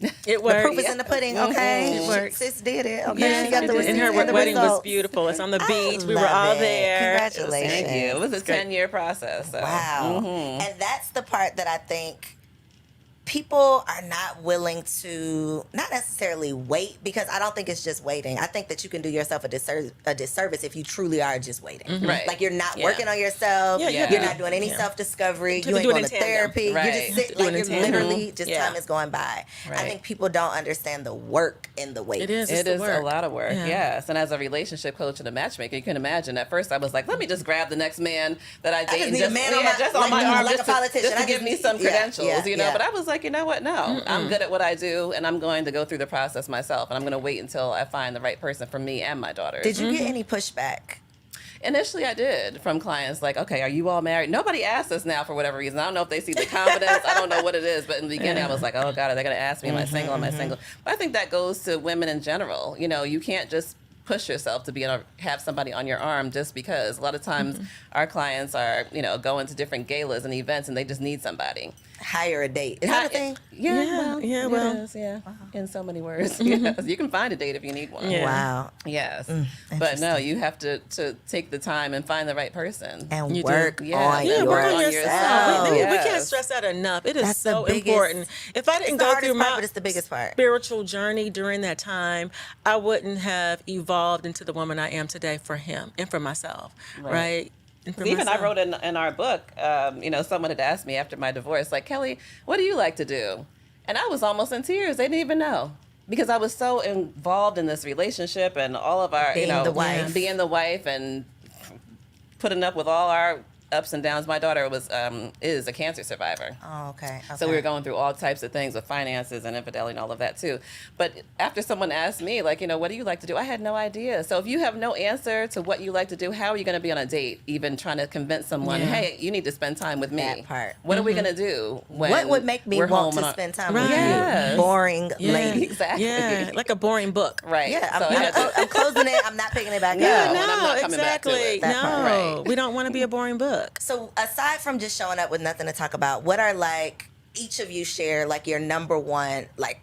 It The worked. proof is in the pudding, okay? It worked. Sis did it, okay? Yeah, She got the and receipts her and the wedding was results. beautiful. It's on the I beach. We were love all it. there. Congratulations. Thank you. It was a It's great. 10-year process. So. Wow. Mhm. And that's the part that I think people are not willing to, not necessarily wait, because I don't think it's just waiting. I think that you can do yourself a disservice if you truly are just waiting. Right. Like you're not Yeah. working on yourself. Yeah, yeah. You're not doing any Yeah. self-discovery. To You ain't do it going in to tandem. therapy. You're Right. just sitting, Do it like in you're tandem. literally, just Yeah. time is going by. I Right. think people don't understand the work in the wait. It is. It It's the is a work. lot of work, Yeah. yes. And as a relationship coach and a matchmaker, you can imagine at first I was like, let me just grab the next man that I date just and need a man on my- just on like my a- arm like just a politician. just to I give just- me some yeah, credentials, yeah. But I was like, you know what? No, I'm good at what I do, and I'm going to go through the process myself, and I'm going to wait until I find the right person for me and my daughters. Did you get any pushback? Initially, I did from clients like, okay, are you all married? Nobody asks us now for whatever reason. I don't know if they see the confidence. I don't know what it is. But in the beginning, I was like, oh, God, are they going to ask me, am I single? Am I single? But I think that goes to women in general. You can't just push yourself to have somebody on your arm just because. A lot of times our clients are, going to different galas and events and they just need somebody. Hire a date. Is that a thing? Yeah, Yeah, it well. is, yeah. In so many words. Yes. You can find a date if you need one. Yeah. Wow. Yes. But no, you have to take the time and find the right person. And You do. work Yeah. on Yeah, Work on yourself. yourself. We can't Yes. stress that enough. It is That's the so biggest- important. If I didn't the go hardest through part, my but it's the biggest part. spiritual journey during that time, I wouldn't have evolved into the woman I am today for him and for myself, right? And for Even I myself. wrote in our book, someone had asked me after my divorce, like, Kelly, what do you like to do? And I was almost in tears. They didn't even know. Because I was so involved in this relationship and all of our, Being the wife. being the wife and putting up with all our ups and downs. My daughter is a cancer survivor. Oh, okay. So we were going through all types of things with finances and infidelity and all of that too. But after someone asked me, like, what do you like to do? I had no idea. So if you have no answer to what you like to do, how are you going to be on a date, even trying to convince someone, Yeah. hey, you need to spend time with me? That part. What are we going to do when What would make me we're want home to and spend time Right. with Yes. you? Boring Yeah. lady. Exactly. Yeah, like a boring book. Right. Yeah, So I had to- I'm closing it. I'm not picking it back No. up. and I'm not coming back to exactly. it. That part. No, Right. we don't want to be a boring book. So aside from just showing up with nothing to talk about, what are like each of you share like your number one, like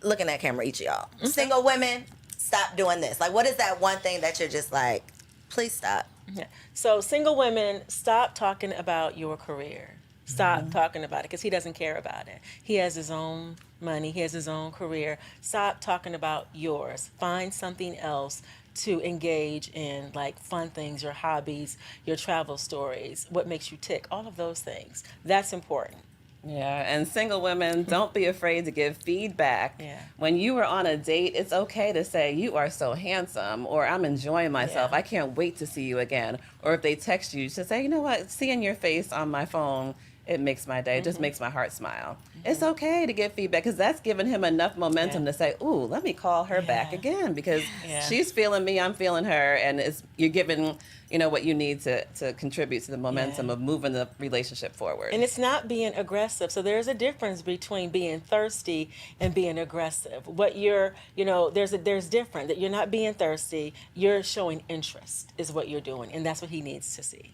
looking at camera, each of y'all. Single women, stop doing this. Like what is that one thing that you're just like, please stop? Yeah. So single women, stop talking about your career. Stop talking about it because he doesn't care about it. He has his own money. He has his own career. Stop talking about yours. Find something else to engage in, like fun things, your hobbies, your travel stories, what makes you tick, all of those things. That's important. Yeah, and single women, don't be afraid to give feedback. Yeah. When you are on a date, it's okay to say, you are so handsome, or I'm enjoying myself. Yeah. I can't wait to see you again. Or if they text you, to say, you know what, seeing your face on my phone, it makes my day. It just makes my heart smile. It's okay to give feedback because that's giving him enough momentum to say, ooh, let me call her back Yeah. again because Yeah. she's feeling me, I'm feeling her, and you're giving, what you need to contribute to the momentum Yeah. of moving the relationship forward. And it's not being aggressive. So there's a difference between being thirsty and being aggressive. What you're, there's different that you're not being thirsty. You're showing interest is what you're doing, and that's what he needs to see.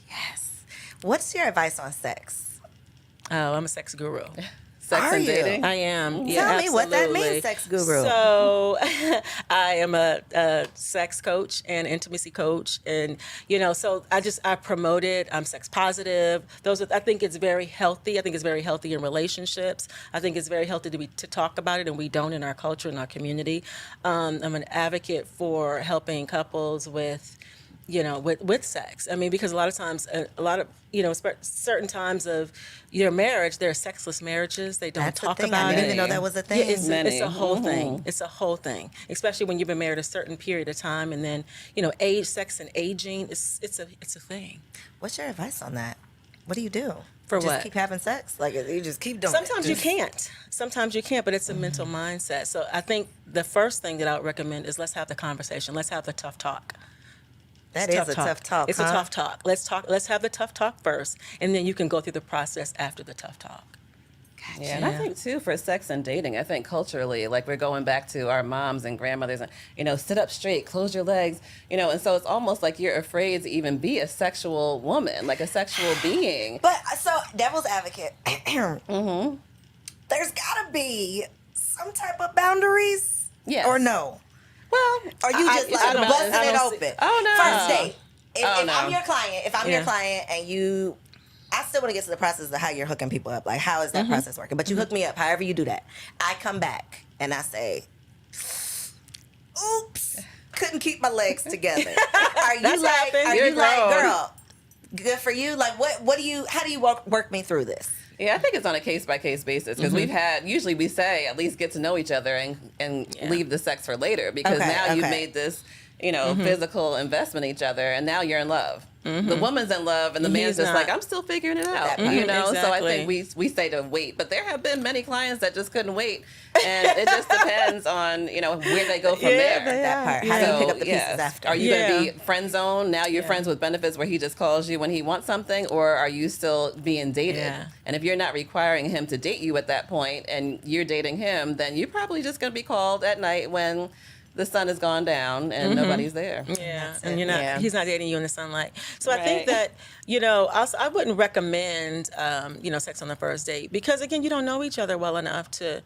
Yes. What's your advice on sex? Oh, I'm a sex guru. Sex Are and you? dating? I am. Yeah, Tell me what that absolutely. means, sex guru. So, I am a sex coach and intimacy coach, and so I promote it. I'm sex positive. I think it's very healthy. I think it's very healthy in relationships. I think it's very healthy to talk about it, and we don't in our culture, in our community. I'm an advocate for helping couples with with sex. I mean, because a lot of times, certain times of your marriage, there are sexless marriages. They don't That's talk a thing. about I it. didn't even know that was a thing. Yeah, it's Many. a whole thing. It's a whole thing, especially when you've been married a certain period of time, and then age, sex, and aging. It's a thing. What's your advice on that? What do you do? For just what? keep having sex? Like you just keep doing Sometimes it? you can't. Sometimes you can't, but it's a mental mindset. So I think the first thing that I would recommend is let's have the conversation. Let's have the tough talk. That is a tough talk. It's a tough talk. Let's have the tough talk first, and then you can go through the process after the tough talk. Yeah, and I think too for sex and dating, I think culturally, like we're going back to our moms and grandmothers, and sit up straight, close your legs, and so it's almost like you're afraid to even be a sexual woman, like a sexual being. But so devil's advocate, there's gotta be some type of boundaries, Yes. or no? Well, Or you just I don't- busting I it don't open? Oh, no. First date. If No. I'm your client, Yeah. and I still want to get to the process of how you're hooking people up. Like, how is that process working? But you hook me up, however you do that. I come back and I say, oops, couldn't keep my legs together. Are you That's happened. are You're you like, grown. girl, good for you? Like, how do you work me through this? Yeah, I think it's on a case by case basis because usually we say at least get to know each other and leave the sex for later because Okay, now you've okay. made this, physical investment in each other and now you're in love. The woman's in love and the man's He's just not. like, I'm still figuring it out, That part. So I Exactly. think we say to wait, but there have been many clients that just couldn't wait and it just depends on, where they go from there. That part. How do you pick up the pieces yes. after? Are you going Yeah. to be friend zone? Now you're friends with benefits where he just calls you when he wants something, or are you still being dated? Yeah. And if you're not requiring him to date you at that point and you're dating him, then you're probably just going to be called at night when the sun has gone down and nobody's there. Yeah, That's and it. you're not. Yeah. He's not dating you in the sunlight. So I think Right. that also, I wouldn't recommend sex on the first date because again, you don't know each other well enough to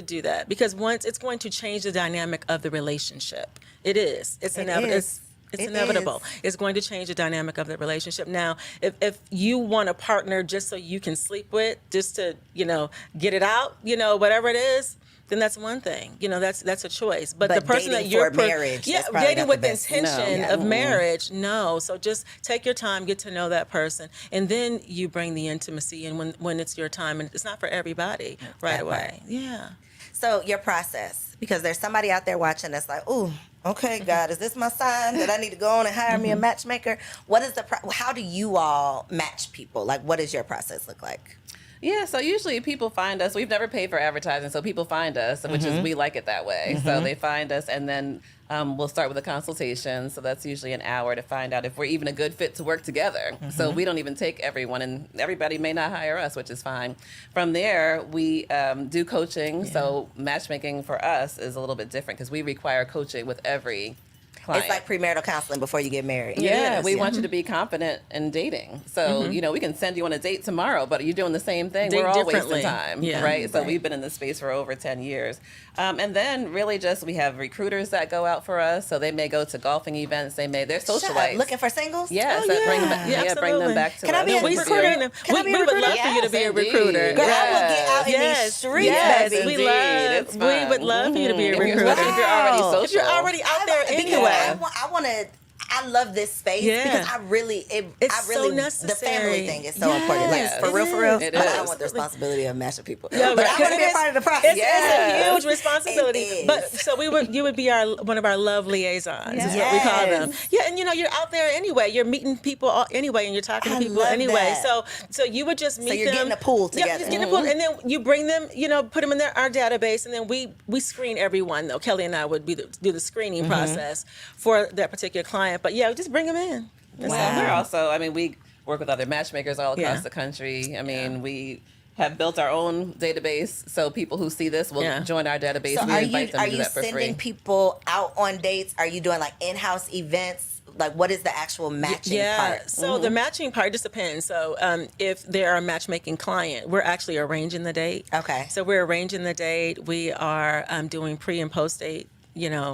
do that. Because once it's going to change the dynamic of the relationship. It is. It's inevitable. is. It's It inevitable. is. It's going to change the dynamic of the relationship. Now, if you want a partner just so you can sleep with, just to get it out, whatever it is, then that's one thing. That's a choice. But the person dating that you're for marriage, that's probably dating not with the best. intention No. of marriage, no. So just take your time, get to know that person, and then you bring the intimacy in when it's your time, and it's not for everybody right that away. part. Yeah. So your process, because there's somebody out there watching that's like, ooh, okay, God, is this my sign that I need to go on and hire me a matchmaker? What is how do you all match people? Like, what does your process look like? Yeah, so usually people find us. We've never paid for advertising, so people find us, which is we like it that way. So they find us, and then we'll start with a consultation. So that's usually an hour to find out if we're even a good fit to work together. So we don't even take everyone, and everybody may not hire us, which is fine. From there, we do coaching. So matchmaking for us is a little bit different because we require coaching with every client. It's like premarital counseling before you get married. Yeah, Yes, we yeah. want you to be confident in dating. So, we can send you on a date tomorrow, but you're doing the same thing. Date We're all wasting differently. time, Yeah. right? So Right. we've been in this space for over 10 years. And then really just we have recruiters that go out for us. So they may go to golfing events. They're Shut up. socialites. Looking for singles? Yes, Oh, that bring them yeah. back, Yeah, bring them absolutely. back to Can I us. be a We recruiter? recruiting them. Can I be a We would recruiter? love for you to be a Yes, recruiter. indeed. Girl, I will get out in Yes. these streets, Yes, baby. we Indeed. love. It's We fun. would love for you to be a If you're- recruiter. especially if you're already Wow. social. If you're already out there Because anyway. I want to. I love this space Yeah. because I really, It's I so really, the necessary. family thing is so important. Like, Yes, for it real, for real. is. It I is. don't want the responsibility of matching people. Yeah, but right. I want to be a It's- part of the process. It's a huge responsibility. It is. But so you would be one of our love liaisons, is what we call them. Yes. Yeah, and you're out there anyway. You're meeting people anyway, and you're talking to I people love anyway. that. So you would just meet them. you're getting a pool Yeah, together. just getting a pool, and then you bring them. Put them in our database, and then we screen everyone. Though Kelly and I would do the screening process for that particular client. But yeah, just bring them in. That's Well, Wow. we're also, we work with other matchmakers all across Yeah. the country. We have built our own database, so people who see this will Yeah. join our database. So we invite them are to do you that for sending free. people out on dates? Are you doing like in-house events? Like, what is the actual matching part? So the matching part just depends. So if they're a matchmaking client, we're actually arranging the date. Okay. So we're arranging the date. We are doing pre and post date,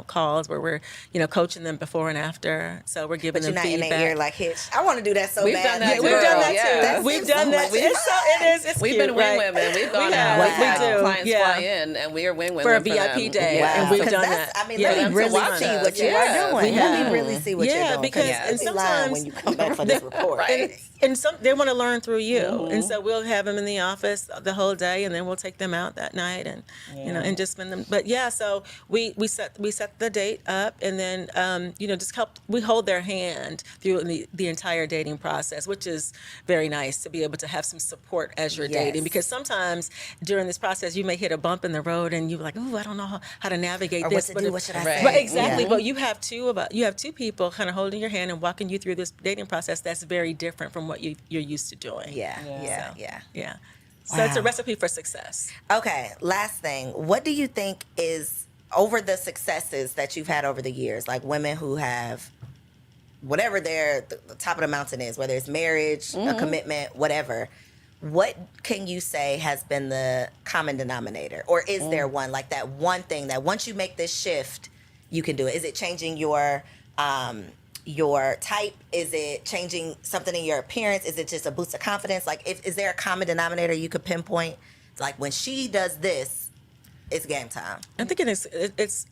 calls where we're, coaching them before and after. So we're giving But you're them not feedback. in their ear like Hitch. I want to do that so We've bad. done that We've done that Yeah. too. That We've seems done so that. much It's We've cute, been right? wing women. We've gone We out. have. We've had We do. clients Yeah. fly in, and we are wing women For a them. VIP day. Yeah. And we've Because done that's, that. I mean, Yeah. let me them to really watch see us. what you Yeah. are doing. We Let have. me really see what you're Yeah, doing. because You'll and be lying sometimes when you come back for this report. Right. and some they want to learn through you, and so we'll have them in the office the whole day, and then we'll take them out that night, and and just spend them. But yeah, so we set the date up, and then just help. We hold their hand through the entire dating process, which is very nice to be able to have some support as you're Yes. dating, because sometimes during this process you may hit a bump in the road, and you're like, oh, I don't know how to navigate Or this. what to But do, if- what should I Right. say? But exactly, Yeah. but you have two people kind of holding your hand and walking you through this dating process that's very different from what you're used to doing. Yeah, yeah, So, yeah. yeah. So it's a Wow. recipe for success. Okay, last thing. What do you think is over the successes that you've had over the years, like women who have whatever the top of the mountain is, whether it's marriage, a commitment, whatever. What can you say has been the common denominator? Or is there one, like that one thing that once you make this shift, you can do it? Is it changing your type? Is it changing something in your appearance? Is it just a boost of confidence? Like, is there a common denominator you could pinpoint? Like, when she does this, it's game time. I think it's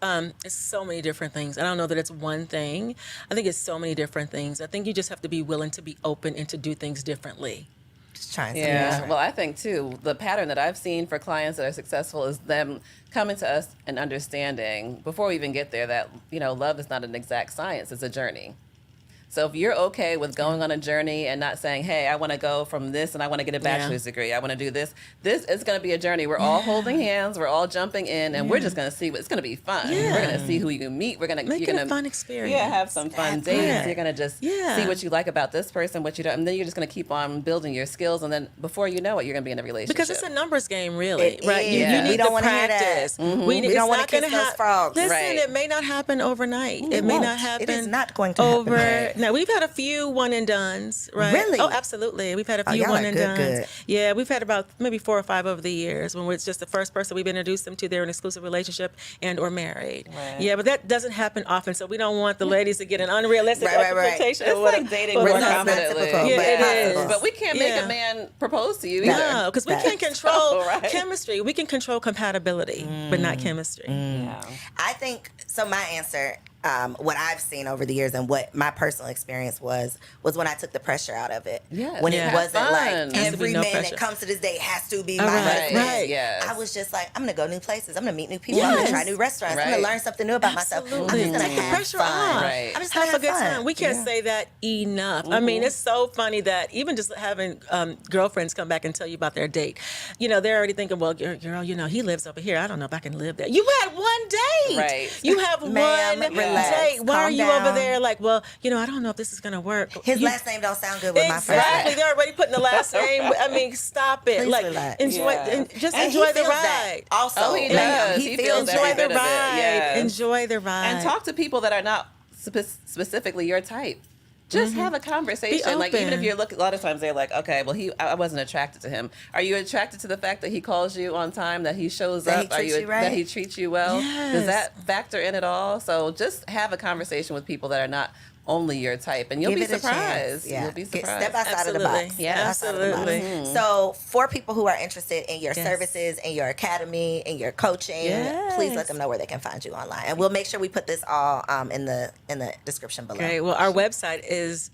so many different things. I don't know that it's one thing. I think it's so many different things. I think you just have to be willing to be open and to do things differently. Just trying to Yeah, well, I think too, the pattern that I've seen for clients that are successful is them coming to us and understanding before we even get there that, love is not an exact science, it's a journey. So if you're okay with going on a journey and not saying, hey, I want to go from this and I want to get a bachelor's degree, I want to do this. This is going to be a journey. We're all holding hands. We're all jumping in, and we're just going to see. It's going to be fun. Yeah. We're going to see who you meet. We're going to Make you're it gonna, a fun experience. Yeah, have some fun That's dates. it. You're going to just Yeah. see what you like about this person, what you don't, and then you're just going to keep on building your skills. And then before you know it, you're going to be in a relationship. Because it's a numbers game, really, It right? is. You Yeah. need We don't to wanna hear that. practice. We it's don't wanna not kiss gonna those frogs. Listen, Right. it may not happen overnight. It may won't. not happen. It is not going to happen over. overnight. Now we've had a few one and dones, right? Really? Oh, absolutely. We've had a few y'all one are and good, dones. good. Yeah, we've had about maybe 4 or 5 over the years when it's just the first person we've introduced them to. They're in an exclusive relationship and or married. Right. Yeah, but that doesn't happen often, so we don't want the ladies to get an unrealistic Right, right. expectation It's of what like dating what more a husband- confidently. typical, Yeah, but it possible. is. But we can't make Yeah. a man propose to you either. No, because we That- can't control Right. chemistry. We can control compatibility, but not chemistry. Yeah. I think so. My answer, what I've seen over the years and what my personal experience was when I took the pressure out of it. Yes. When Yeah. it wasn't Fun. like Has to be every no man pressure. that comes to this date has to be All my right, husband. right. Yes. I was just like, I'm gonna go new places. I'm gonna meet new people. I'm gonna Yes. try new restaurants. I'm Right. gonna learn something new about myself. Absolutely. I'm just gonna Take the have pressure fun. off. Right. I'm just Have gonna a good fun. time. We can't Yeah. say that enough. I mean, it's so funny that even just having girlfriends come back and tell you about their date, they're already thinking, well, girl, he lives over here. I don't know if I can live there. You had one date. Right. You have Ma'am, one relax. date. Why Calm are you down. over there? Like, well, I don't know if this is going to work. His You- last name don't sound good with my first Exactly. name. They're already putting the last name. I mean, stop it. Please like, relax. enjoy, Yeah. just And enjoy he the feels that ride. Also, Oh, he Like, does. He He feels feels that. Enjoy every the bit of it, ride. yes. Enjoy the ride. And talk to people that are not specifically your type. Just have a conversation. Like, even if open. you're looking, a lot of times they're like, okay, well, I wasn't attracted to him. Are you attracted to the fact that he calls you on time, that he shows That he up? Are treats you right? That he treats you well? Yes. Does that factor in at all? So just have a conversation with people that are not only your type, and you'll Give be it a chance. surprised. Yeah. You'll be Get- surprised. Step outside of the box. Absolutely. Yeah. Step outside of the box. Absolutely. So, for people who are interested in your Yes. services, in your academy, in your coaching, please let Yes. them know where they can find you online, and we'll make sure we put this all in the description below. Great. Well, our website is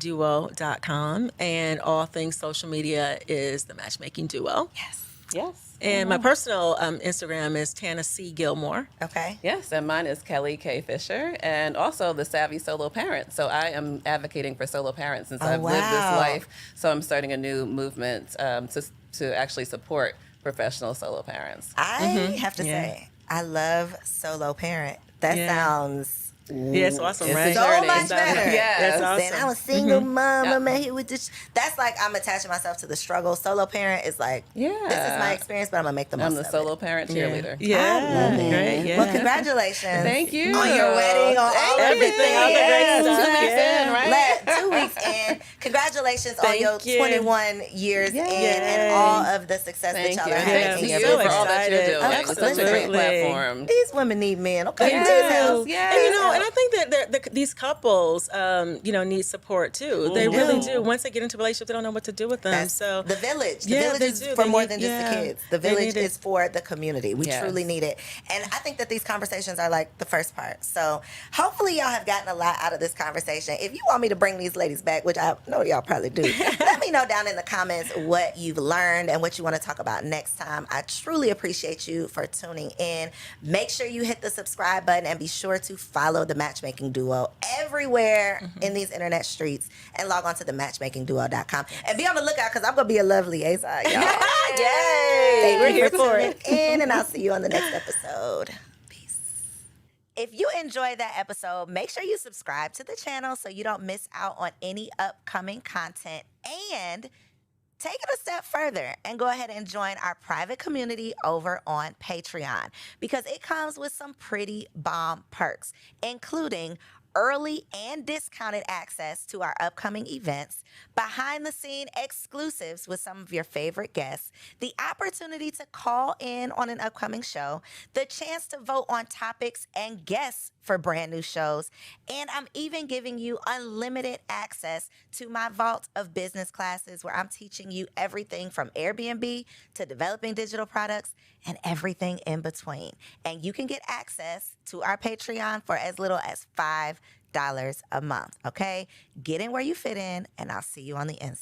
thematchmakingduo.com, and all things social media is the Matchmaking Duo. Yes. Yes. And my personal Instagram is Tana C. Gilmore. Okay. Yes, and mine is Kelly K. Fisher, and also the Savvy Solo Parent. So I am advocating for solo parents since I've lived this wow. life. So I'm starting a new movement to actually support professional solo parents. I have to Yeah. say, I love solo parent. That Yeah. sounds Yeah, it's awesome, It's a right? So journey. much better. Yes. That's awesome. Then I'm a single mom. Yep. I'm here with this. That's like I'm attaching myself to the struggle. Solo parent is like, this is Yeah. my experience, but I'm gonna make the most I'm the of solo it. parent cheerleader. Yeah, I love it. great. Yeah. Well, congratulations. Thank you. On your wedding, on all everything. all the great stuff. 2 weeks Yeah. in, right? 2 weeks in. Congratulations on Thank your you. 21 years in Yay. and all of the success Thank that you. y'all are And having thank in you your for business. all that you're excited. doing. It's such a great Absolutely. platform. These women need men. Okay, Yes. this house. Yes. And and I think that these couples, need support too. They really do. Once they get into a relationship, they don't know what to do with them. That's So the village. The Yeah, village they is do. for They more need- than just the yeah. kids. The They village need it. is for the community. We Yes. truly need it. And I think that these conversations are like the first part. So hopefully y'all have gotten a lot out of this conversation. If you want me to bring these ladies back, which I know y'all probably do, let me know down in the comments what you've learned and what you want to talk about next time. I truly appreciate you for tuning in. Make sure you hit the subscribe button and be sure to follow the Matchmaking Duo everywhere in these internet streets and log on to the matchmakingduo.com. And be on the lookout because I'm going to be a love liaison, y'all. Yay! Thank We're you here for for tuning it. in, and I'll see you on the next episode. Peace. If you enjoyed that episode, make sure you subscribe to the channel so you don't miss out on any upcoming content. And take it a step further and go ahead and join our private community over on Patreon because it comes with some pretty bomb perks, including early and discounted access to our upcoming events, behind the scene exclusives with some of your favorite guests, the opportunity to call in on an upcoming show, the chance to vote on topics and guests for brand new shows, and I'm even giving you unlimited access to my vault of business classes where I'm teaching you everything from Airbnb to developing digital products and everything in between. And you can get access to our Patreon for as little as $5 a month, okay? Get in where you fit in, and I'll see you on the inside.